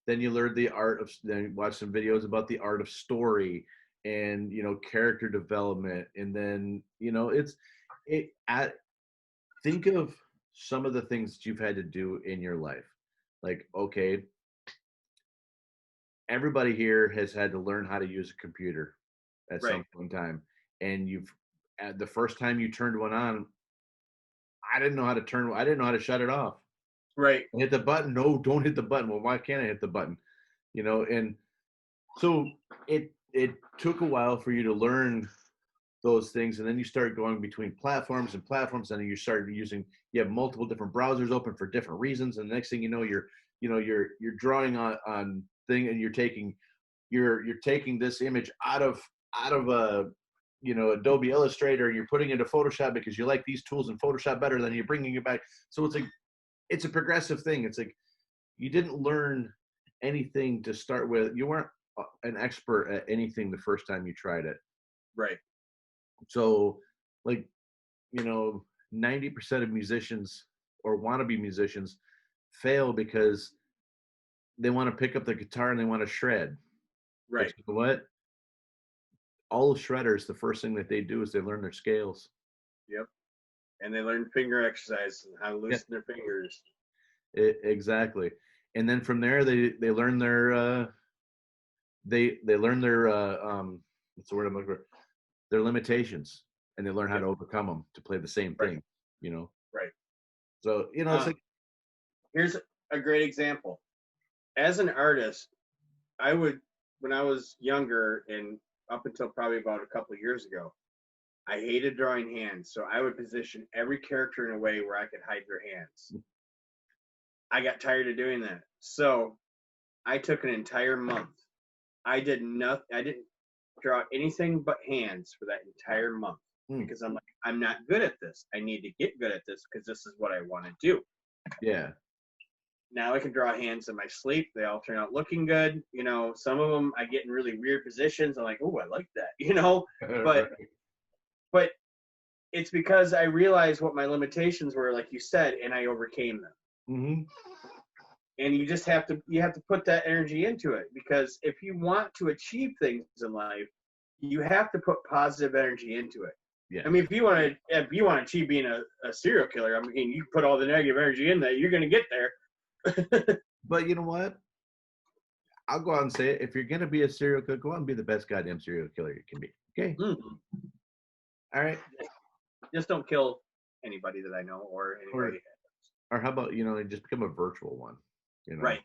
Then you learn the art of, then watch some videos about the art of story and, character development. And then, think of some of the things that you've had to do in your life. Like, okay, everybody here has had to learn how to use a computer at some point in time. And the first time you turned one on, I didn't know how to shut it off. Right. Hit the button. No, don't hit the button. Well, why can't I hit the button? And so it took a while for you to learn those things, and then you start going between platforms and platforms, and then you start using, you have multiple different browsers open for different reasons, and the next thing you know, you're drawing on thing, and you're taking this image out of a Adobe Illustrator, and you're putting it into Photoshop because you like these tools in Photoshop better, than you're bringing it back. So it's like, it's a progressive thing. It's like, you didn't learn anything to start with. You weren't an expert at anything the first time you tried it. Right. So, like, 90% of musicians or wannabe musicians fail because they want to pick up the guitar and they want to shred. Right. But you know what? All shredders, the first thing that they do is they learn their scales. Yep. And they learn finger exercise and how to loosen their fingers. Exactly. And then from there, they learn their they learn their what's the word I'm looking for? Their limitations, and they learn how to overcome them to play the same thing. Right. So it's like, here's a great example. As an artist, when I was younger and up until probably about a couple of years ago, I hated drawing hands. So I would position every character in a way where I could hide their hands. I got tired of doing that. So I took an entire month. I didn't draw anything but hands for that entire month because I'm like, I'm not good at this. I need to get good at this because this is what I want to do. Yeah. Now I can draw hands in my sleep. They all turn out looking good. Some of them I get in really weird positions. I'm like, oh, I like that, but it's because I realized what my limitations were, like you said, and I overcame them. Mm-hmm. And you just have to put that energy into it, because if you want to achieve things in life, you have to put positive energy into it. Yeah. I mean, if you want to achieve being a serial killer, I mean, you put all the negative energy in there, you're going to get there. But you know what? I'll go out and say it. If you're going to be a serial killer, go out and be the best goddamn serial killer you can be. Okay? All right. Just don't kill anybody that I know or anybody. Or how about, just become a virtual one. Right.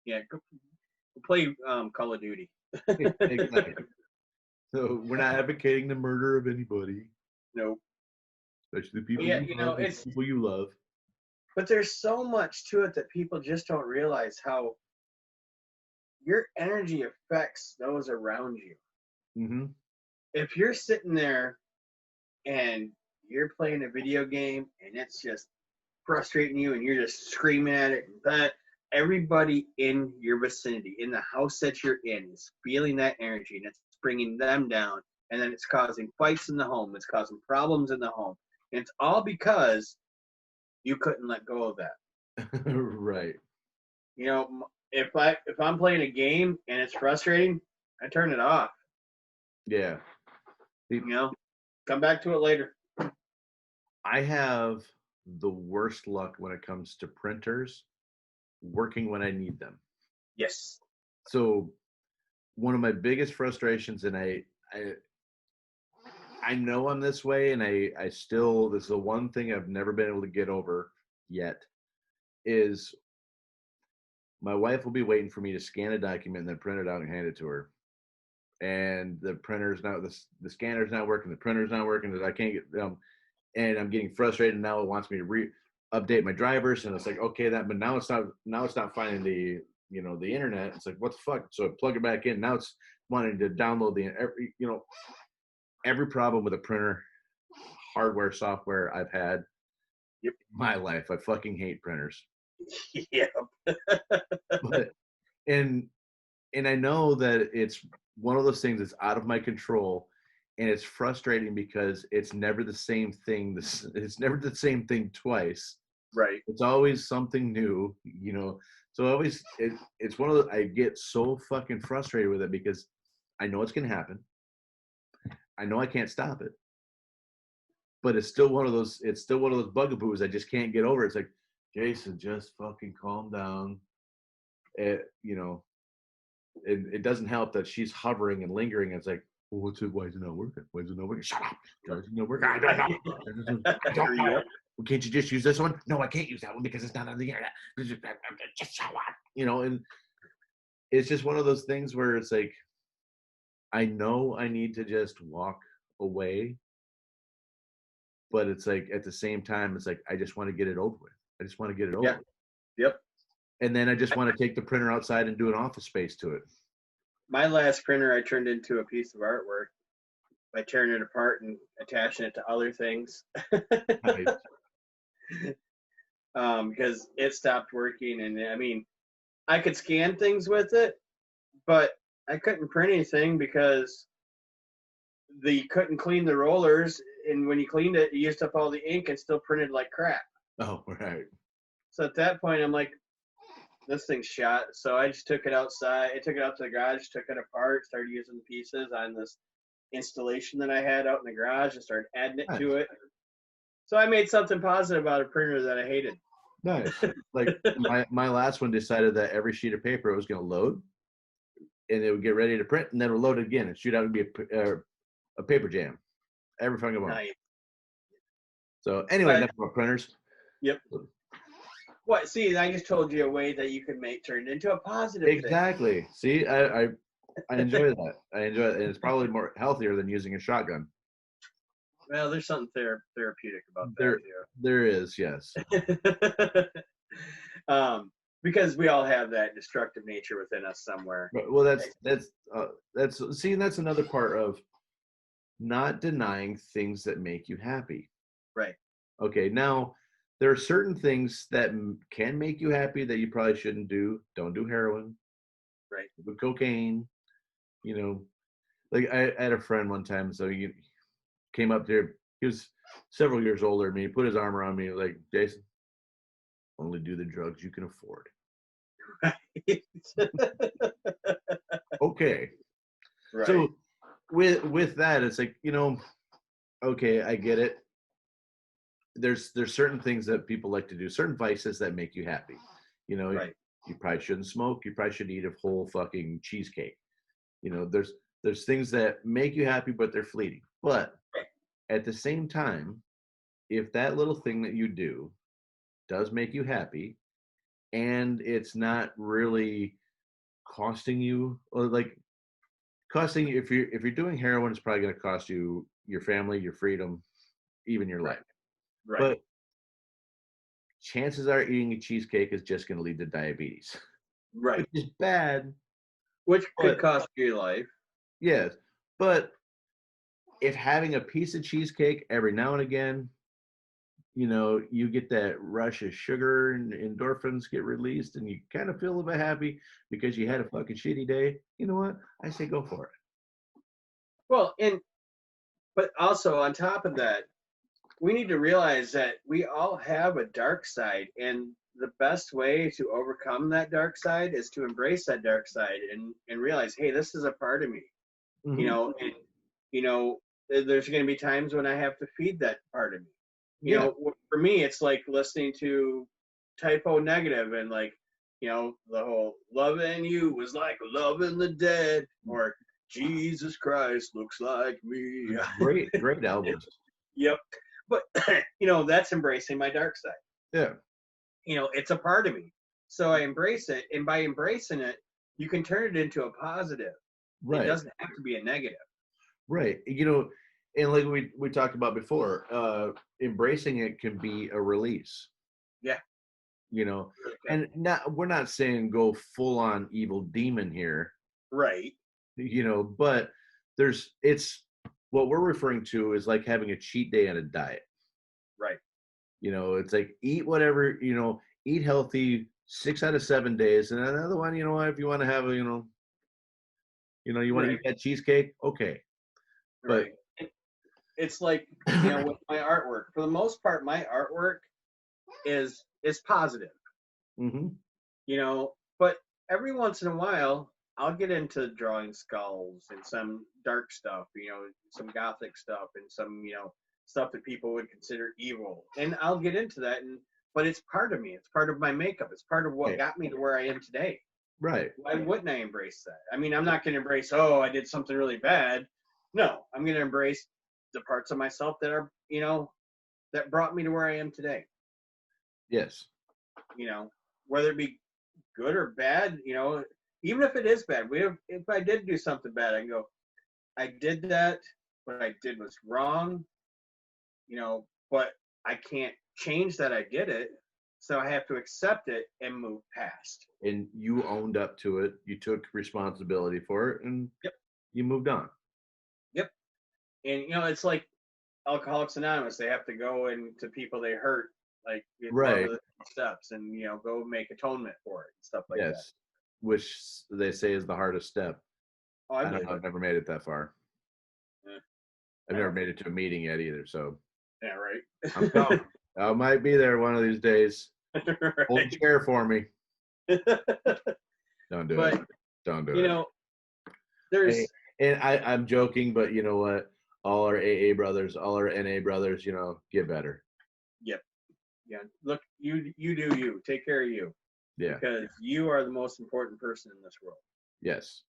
Yeah. Go play Call of Duty. Exactly. So we're not advocating the murder of anybody. Nope. Especially the people people you love. But there's so much to it that people just don't realize, how your energy affects those around you. Mm-hmm. If you're sitting there and you're playing a video game and it's just frustrating you and you're just screaming at it, that everybody in your vicinity, in the house that you're in, is feeling that energy, and it's bringing them down, and then it's causing fights in the home, it's causing problems in the home, and it's all because you couldn't let go of that. Right. If I'm playing a game and it's frustrating, I turn it off. Yeah. Come back to it later. I have the worst luck when it comes to printers working when I need them. Yes. So one of my biggest frustrations, and I know I'm this way, and I still, this is the one thing I've never been able to get over yet, is my wife will be waiting for me to scan a document and then print it out and hand it to her. And the printer's not, the scanner's not working, the printer's not working, I can't get them, and I'm getting frustrated. Now it wants me to update my drivers, and it's like, okay, but now it's not finding the the internet. It's like, what the fuck? So I plug it back in. Now it's wanting to download every problem with a printer, hardware, software I've had in my life. I fucking hate printers. Yeah. And I know that it's one of those things that's out of my control, and it's frustrating because it's never the same thing. It's never the same thing twice. Right. It's always something new, So it's one of those, I get so fucking frustrated with it because I know it's gonna happen. I know I can't stop it, but it's still one of those bugaboos I just can't get over. It's like, Jason, just fucking calm down. It doesn't help that she's hovering and lingering. It's like, well, what's it? Why is it not working? Why is it not working? Shut up. Why is it not working? I don't know. Well, can't you just use this one? No, I can't use that one because it's not on the internet. Just shut up. And it's just one of those things where it's like, I know I need to just walk away, but it's like at the same time, it's like I just want to get it over with. I just want to get it over Yeah. with. Yep. And then I just want to take the printer outside and do an office space to it. My last printer I turned into a piece of artwork by tearing it apart and attaching it to other things. Nice. Because it stopped working, and I mean, I could scan things with it, but I couldn't print anything because you couldn't clean the rollers, and when you cleaned it, you used up all the ink and still printed like crap. Oh, right. So at that point, I'm like, this thing's shot. So I just took it outside. I took it out to the garage, took it apart, started using the pieces on this installation that I had out in the garage, and started adding it to it. So I made something positive out of a printer that I hated. Nice. Like my last one decided that every sheet of paper it was going to load, and it would get ready to print, and then it would load again and shoot out to be a paper jam every fucking month. Nice. So anyway, enough about printers. Yep. What? See, I just told you a way that you could turn it into a positive Exactly. thing. See, I enjoy that. I enjoy it, and it's probably more healthier than using a shotgun. Well, there's something therapeutic about that There is, yes. Because we all have that destructive nature within us somewhere. Well, that's another part of not denying things that make you happy. Right. Okay, now there are certain things that can make you happy that you probably shouldn't do. Don't do heroin. Right. Do cocaine. You know, like I had a friend one time, so he came up there. He was several years older than me. He put his arm around me, like, Jason, only do the drugs you can afford. Okay. Right. So with that, it's like, okay, I get it. There's certain things that people like to do, certain vices that make you happy. Right. You probably shouldn't smoke. You probably should eat a whole fucking cheesecake. There's things that make you happy, but they're fleeting. But at the same time, if that little thing that you do does make you happy, and it's not really costing you, or like costing you, if you're doing heroin, it's probably going to cost you your family, your freedom, even your life. Right. But chances are eating a cheesecake is just going to lead to diabetes. Right. Which is bad. Which could cost you your life. Yes. But if having a piece of cheesecake every now and again, you get that rush of sugar and endorphins get released and you kind of feel a little bit happy because you had a fucking shitty day, you know what? I say go for it. Well, but also on top of that, we need to realize that we all have a dark side, and the best way to overcome that dark side is to embrace that dark side and realize, hey, this is a part of me. Mm-hmm. There's going to be times when I have to feed that part of me. For me, it's like listening to Typo Negative and like, the whole loving you was like loving the dead, or Jesus Christ looks like me. Great albums. Yep. But, that's embracing my dark side. Yeah. It's a part of me. So I embrace it. And by embracing it, you can turn it into a positive. Right. It doesn't have to be a negative. Right. And like we talked about before, embracing it can be a release. Yeah. And we're not saying go full on evil demon here. Right. But it's what we're referring to is like having a cheat day on a diet. Right. It's like eat whatever, eat healthy 6 out of 7 days. And another one, if you want to have you want to eat that cheesecake, okay. Right. But it's like, with my artwork, for the most part, my artwork is positive. Mm-hmm. But every once in a while, I'll get into drawing skulls and some dark stuff, some gothic stuff and some, stuff that people would consider evil. And I'll get into that, but it's part of me. It's part of my makeup. It's part of what got me to where I am today. Right. Why wouldn't I embrace that? I mean, I'm not going to embrace, I did something really bad. No, I'm going to embrace the parts of myself that are, that brought me to where I am today. Yes. Whether it be good or bad, even if it is bad, if I did do something bad, I can go, I did that. What I did was wrong, but I can't change that I did it. So I have to accept it and move past. And you owned up to it. You took responsibility for it, and Yep. you moved on. Yep. And, it's like Alcoholics Anonymous. They have to go into people they hurt, like Right. one of the steps, and, go make atonement for it and stuff like that. Yes. Which they say is the hardest step. Oh, I don't know. I've never made it that far. Yeah. I've never made it to a meeting yet either. So. Yeah, right. I'm coming. I might be there one of these days. Right. Hold a chair for me. Don't do it. Don't do it. There's. Hey, and I'm joking, but you know what? All our AA brothers, all our NA brothers, get better. Yep. Yeah. Look, you do you. Take care of you. Yeah. Because you are the most important person in this world. Yes.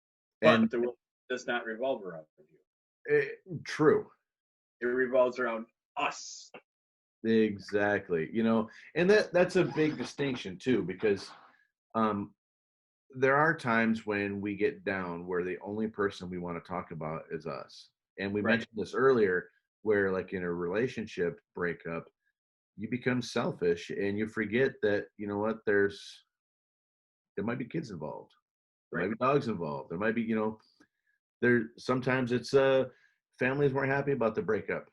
But And the world does not revolve around you. True. It revolves around us. Exactly. And that's a big distinction too, because there are times when we get down where the only person we want to talk about is us. And we mentioned this earlier, where like in a relationship breakup, you become selfish and you forget that, there might be kids involved. There might be dogs involved. There might be, sometimes it's families weren't happy about the breakup.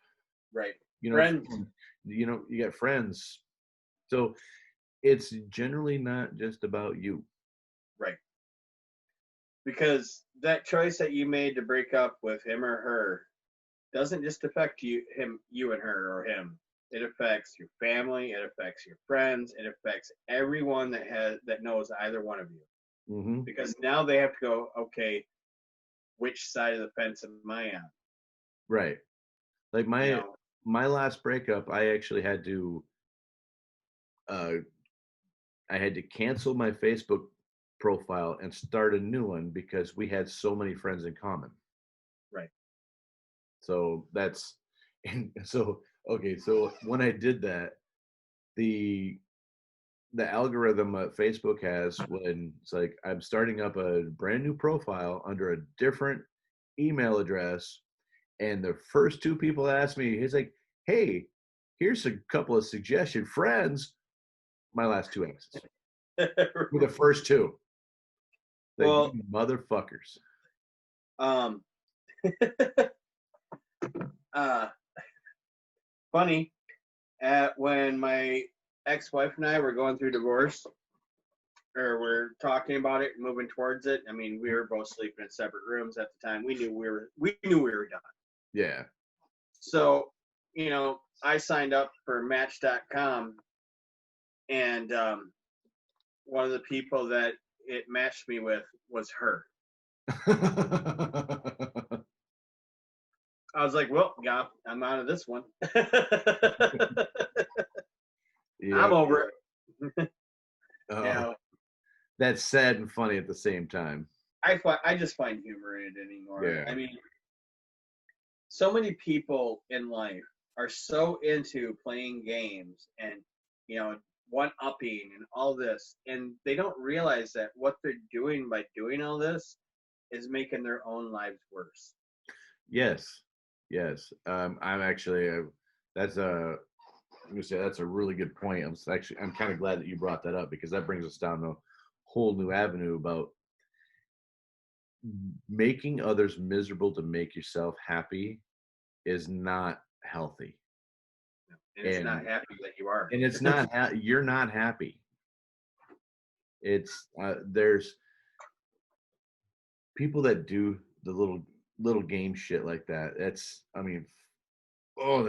Right. Friends. You got friends. So it's generally not just about you. Right. Because that choice that you made to break up with him or her doesn't just affect you and her or him. It affects your family. It affects your friends. It affects everyone that knows either one of you. Mm-hmm. Because now they have to go, okay, which side of the fence am I on? Right. Like my last breakup, I actually had to cancel my Facebook profile and start a new one because we had so many friends in common. Right. So so when I did that, the algorithm Facebook has, when it's like I'm starting up a brand new profile under a different email address, and the first two people asked me, he's like, hey, here's a couple of suggestion friends. My last two exes were the first two. Like, well, you motherfuckers. Funny, when my ex-wife and I were going through divorce, or we're talking about it, moving towards it. I mean, we were both sleeping in separate rooms at the time. We knew we were done. Yeah. So, I signed up for Match.com, and one of the people that it matched me with was her. I was like, well, yeah, I'm out of this one. Yeah. I'm over it. That's sad and funny at the same time. I just find humor in it anymore. Yeah. I mean, so many people in life are so into playing games and, one-upping and all this, and they don't realize that what they're doing by doing all this is making their own lives worse. Yes. I'm actually that's a really good point. I'm kind of glad that you brought that up, because that brings us down a whole new avenue about making others miserable to make yourself happy is not healthy. And it's not happy that you are. And it's not you're not happy. It's there's people that do the little game shit like that. That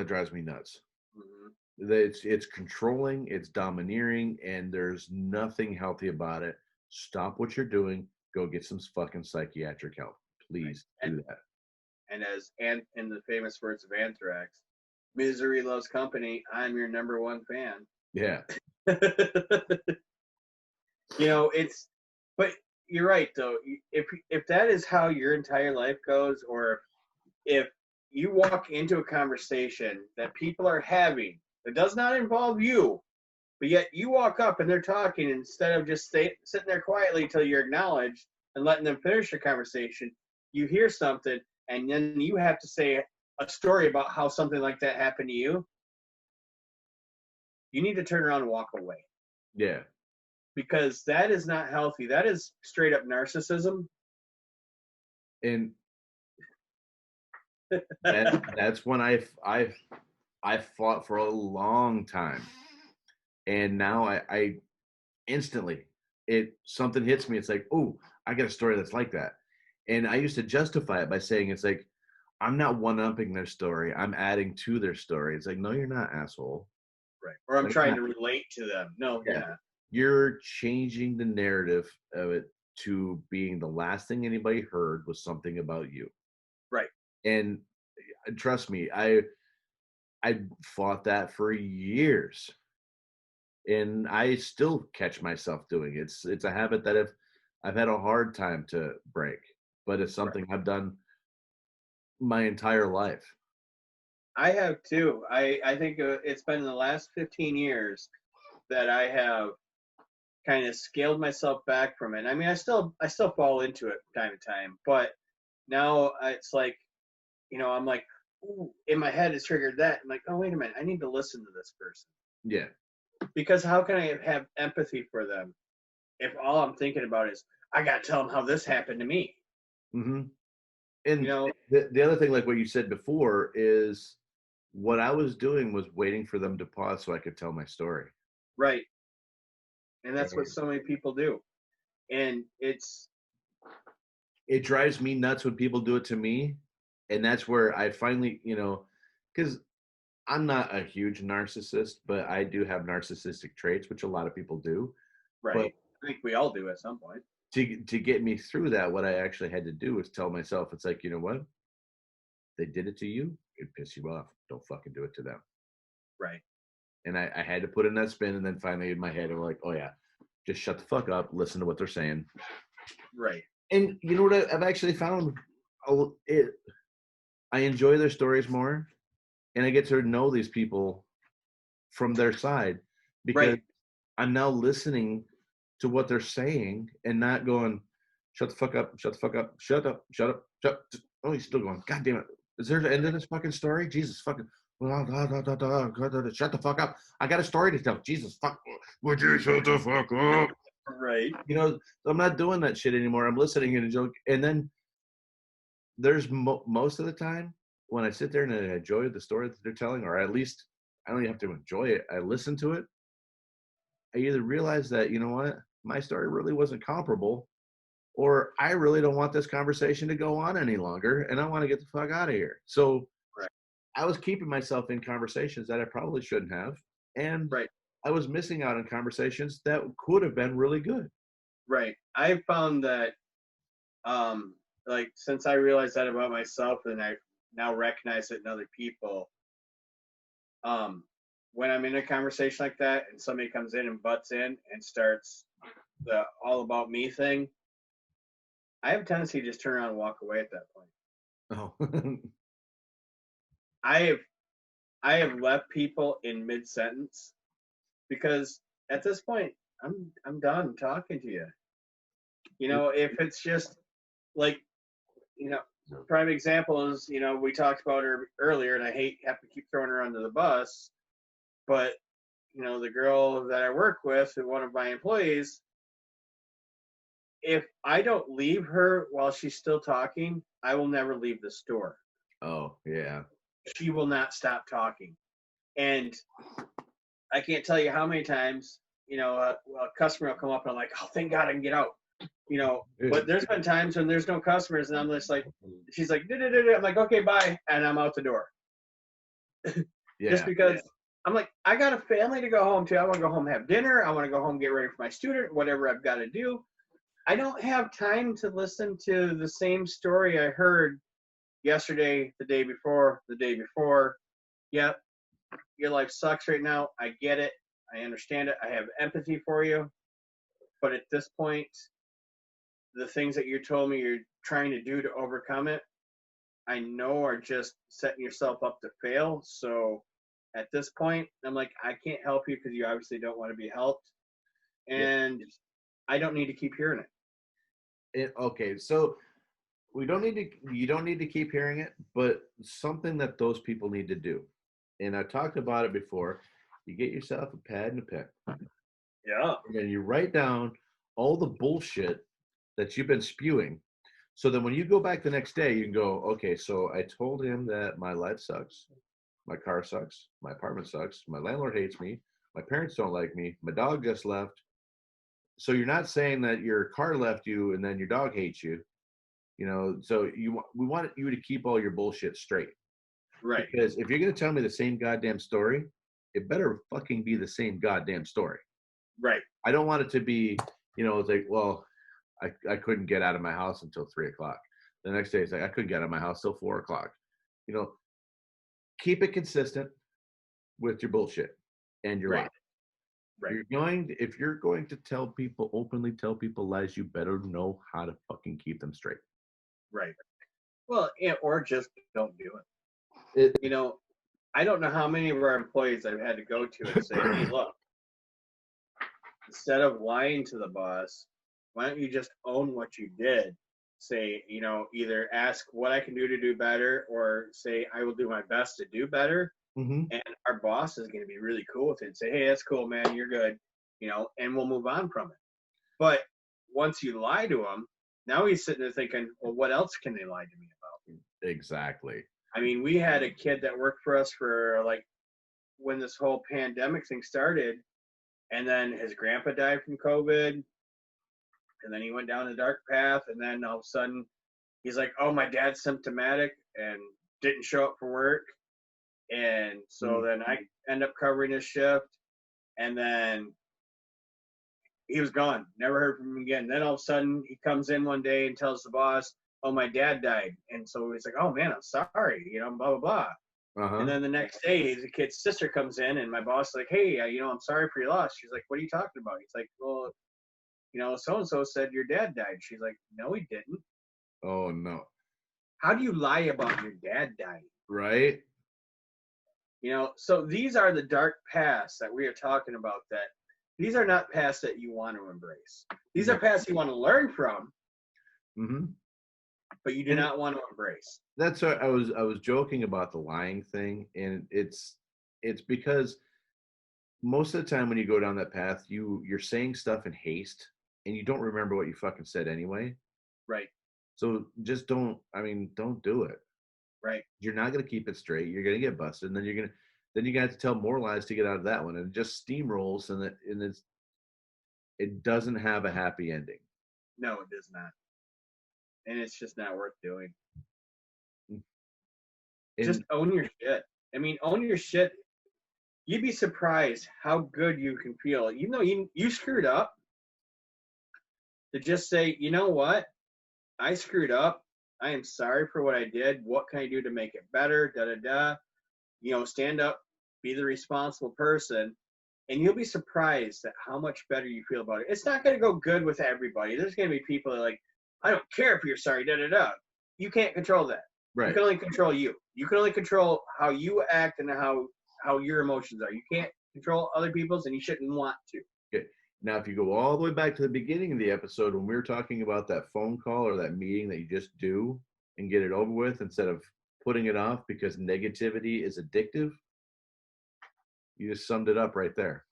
drives me nuts. Mm-hmm. It's controlling, it's domineering, and there's nothing healthy about it. Stop what you're doing. Go get some fucking psychiatric help. Please do that. And in the famous words of Anthrax, misery loves company. I'm your number one fan. Yeah. But you're right though. If that is how your entire life goes, or if you walk into a conversation that people are having that does not involve you, but yet you walk up and they're talking, instead of just sitting there quietly until you're acknowledged and letting them finish the conversation, you hear something and then you have to say a story about how something like that happened to you, you need to turn around and walk away. Yeah. Because that is not healthy. That is straight up narcissism. And that's when I fought for a long time. And now I instantly, something hits me. It's like, oh, I got a story that's like that. And I used to justify it by saying, it's like, I'm not one-upping their story. I'm adding to their story. It's like, no, you're not, asshole. Right. Or I'm trying to relate to them. No, yeah. you're not. You're changing the narrative of it to being the last thing anybody heard was something about you. Right. And trust me, I fought that for years. And I still catch myself doing it. It's a habit that I've had a hard time to break, but it's something I've done my entire life. I have too. I think it's been in the last 15 years that I have kind of scaled myself back from it. I mean, I still fall into it from time to time, but now it's like, I'm like, ooh, in my head it's triggered that. I'm like, oh, wait a minute, I need to listen to this person. Yeah. Because how can I have empathy for them if all I'm thinking about is I got to tell them how this happened to me? Mm-hmm. And the other thing, like what you said before, is what I was doing was waiting for them to pause so I could tell my story. Right. And that's what so many people do. And it drives me nuts when people do it to me. And that's where I finally, because I'm not a huge narcissist, but I do have narcissistic traits, which a lot of people do. Right. But I think we all do at some point. To get me through that, what I actually had to do was tell myself, it's like, you know what? They did it to you. It piss you off. Don't fucking do it to them. Right. And I had to put in that spin, and then finally in my head, I'm like, oh yeah, just shut the fuck up. Listen to what they're saying. Right. And you know what I've actually found? I enjoy their stories more, and I get to know these people from their side because I'm now listening to what they're saying and not going, shut the fuck up, shut the fuck up, shut up, shut up, shut up. Oh, he's still going, God damn it. Is there the end of this fucking story? Jesus fucking, shut the fuck up. I got a story to tell. Jesus fuck, would you shut the fuck up? Right. I'm not doing that shit anymore. I'm listening and joke. And then there's most of the time when I sit there and I enjoy the story that they're telling, or at least I don't even have to enjoy it. I listen to it. I either realize that, you know what, my story really wasn't comparable, or I really don't want this conversation to go on any longer, and I want to get the fuck out of here. So I was keeping myself in conversations that I probably shouldn't have, and I was missing out on conversations that could have been really good. Right. I found that, since I realized that about myself, and I now recognize it in other people, when I'm in a conversation like that and somebody comes in and butts in and starts the all about me thing, I have a tendency to just turn around and walk away at that point. Oh. I have left people in mid-sentence because at this point I'm done talking to you. If it's just like, prime example is, we talked about her earlier, and I have to keep throwing her under the bus, but the girl that I work with, one of my employees, if I don't leave her while she's still talking, I will never leave the store. Oh, yeah. She will not stop talking. And I can't tell you how many times, a customer will come up and I'm like, oh, thank God I can get out. But there's been times when there's no customers and I'm just like, she's like, I'm like, okay, bye. And I'm out the door. Just because I'm like, I got a family to go home to. I want to go home and have dinner. I want to go home, get ready for my student, whatever I've got to do. I don't have time to listen to the same story I heard yesterday, the day before, the day before. Yep, your life sucks right now. I get it. I understand it. I have empathy for you. But at this point, the things that you told me you're trying to do to overcome it, I know are just setting yourself up to fail. So at this point, I'm like, I can't help you because you obviously don't want to be helped. And I don't need to keep hearing it. Okay, so you don't need to keep hearing it, but something that those people need to do. And I talked about it before. You get yourself a pad and a pen. Yeah. And you write down all the bullshit that you've been spewing. So then when you go back the next day, you can go, okay, so I told him that my life sucks. My car sucks. My apartment sucks. My landlord hates me. My parents don't like me. My dog just left. So you're not saying that your car left you and then your dog hates you. You know, so we want you to keep all your bullshit straight. Right. Because if you're going to tell me the same goddamn story, it better fucking be the same goddamn story. Right. I don't want it to be, you know, it's like, well, I couldn't get out of my house until 3 o'clock. The next day, it's like, I couldn't get out of my house till 4 o'clock. You know, keep it consistent with your bullshit and your Right. life. Right. If you're going to openly tell people lies, you better know how to fucking keep them straight. Right. Well, yeah, or just don't do It, You know, I don't know how many of our employees I've had to go to and say, hey, look, instead of lying to the boss, why don't you just own what you did? Say, you know, either ask what I can do to do better or say, I will do my best to do better. mm-hmm. And our boss is going to be really cool with it and say, hey, that's cool, man. You're good. You know, and we'll move on from it. But once you lie to him, now he's sitting there thinking, well, what else can they lie to me about? Exactly. I mean, we had a kid that worked for us for like when this whole pandemic thing started, and then his grandpa died from COVID, and then he went down the dark path, and then all of a sudden he's like, oh, my dad's symptomatic and didn't show up for work. And so then I end up covering his shift, and then he was gone. Never heard from him again. Then all of a sudden he comes in one day and tells the boss, oh, my dad died. And so he's like, oh, man, I'm sorry, you know, blah, blah, blah. Uh-huh. And then the next day, the kid's sister comes in, and my boss is like, hey, you know, I'm sorry for your loss. She's like, what are you talking about? He's like, well, you know, so-and-so said your dad died. She's like, no, he didn't. Oh, no. How do you lie about your dad dying? Right? You know, so these are the dark paths that we are talking about, that these are not paths that you want to embrace. These are paths you want to learn from, but you do not want to embrace. That's what I was joking about the lying thing, and it's because most of the time when you go down that path, you're saying stuff in haste and you don't remember what you fucking said anyway. Right. So just don't do it. Right. You're not going to keep it straight. You're going to get busted, and then you're going to have to tell more lies to get out of that one, and it just steamrolls, and it doesn't have a happy ending. No, it does not. And it's just not worth doing. Just own your shit. I mean, own your shit. You'd be surprised how good you can feel. Even though you screwed up, to just say, you know what? I screwed up. I am sorry for what I did. What can I do to make it better? Da-da-da. You know, stand up, be the responsible person, and you'll be surprised at how much better you feel about it. It's not going to go good with everybody. There's going to be people that are like, I don't care if you're sorry, da-da-da. You can't control that. Right. You can only control you. You can only control how you act and how your emotions are. You can't control other people's, and you shouldn't want to. Okay. Now, if you go all the way back to the beginning of the episode when we were talking about that phone call or that meeting that you just do and get it over with instead of putting it off because negativity is addictive, you just summed it up right there.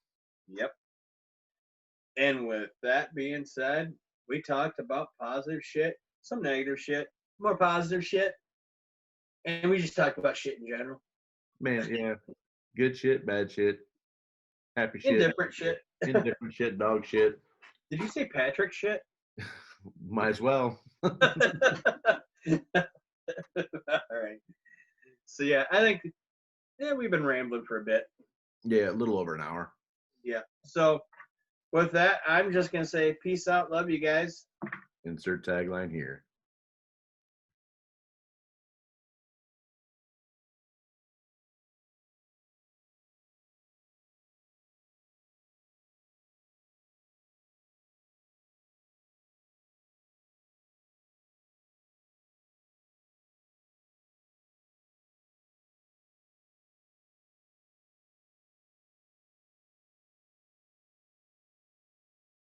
Yep. And with that being said, we talked about positive shit, some negative shit, more positive shit, and we just talked about shit in general. Man, yeah. Good shit, bad shit, happy shit. Indifferent shit. Indifferent shit, dog shit. Did you say Patrick shit? Might as well. All right. So, yeah, I think we've been rambling for a bit. Yeah, a little over an hour. Yeah. So, with that, I'm just going to say peace out. Love you guys. Insert tagline here.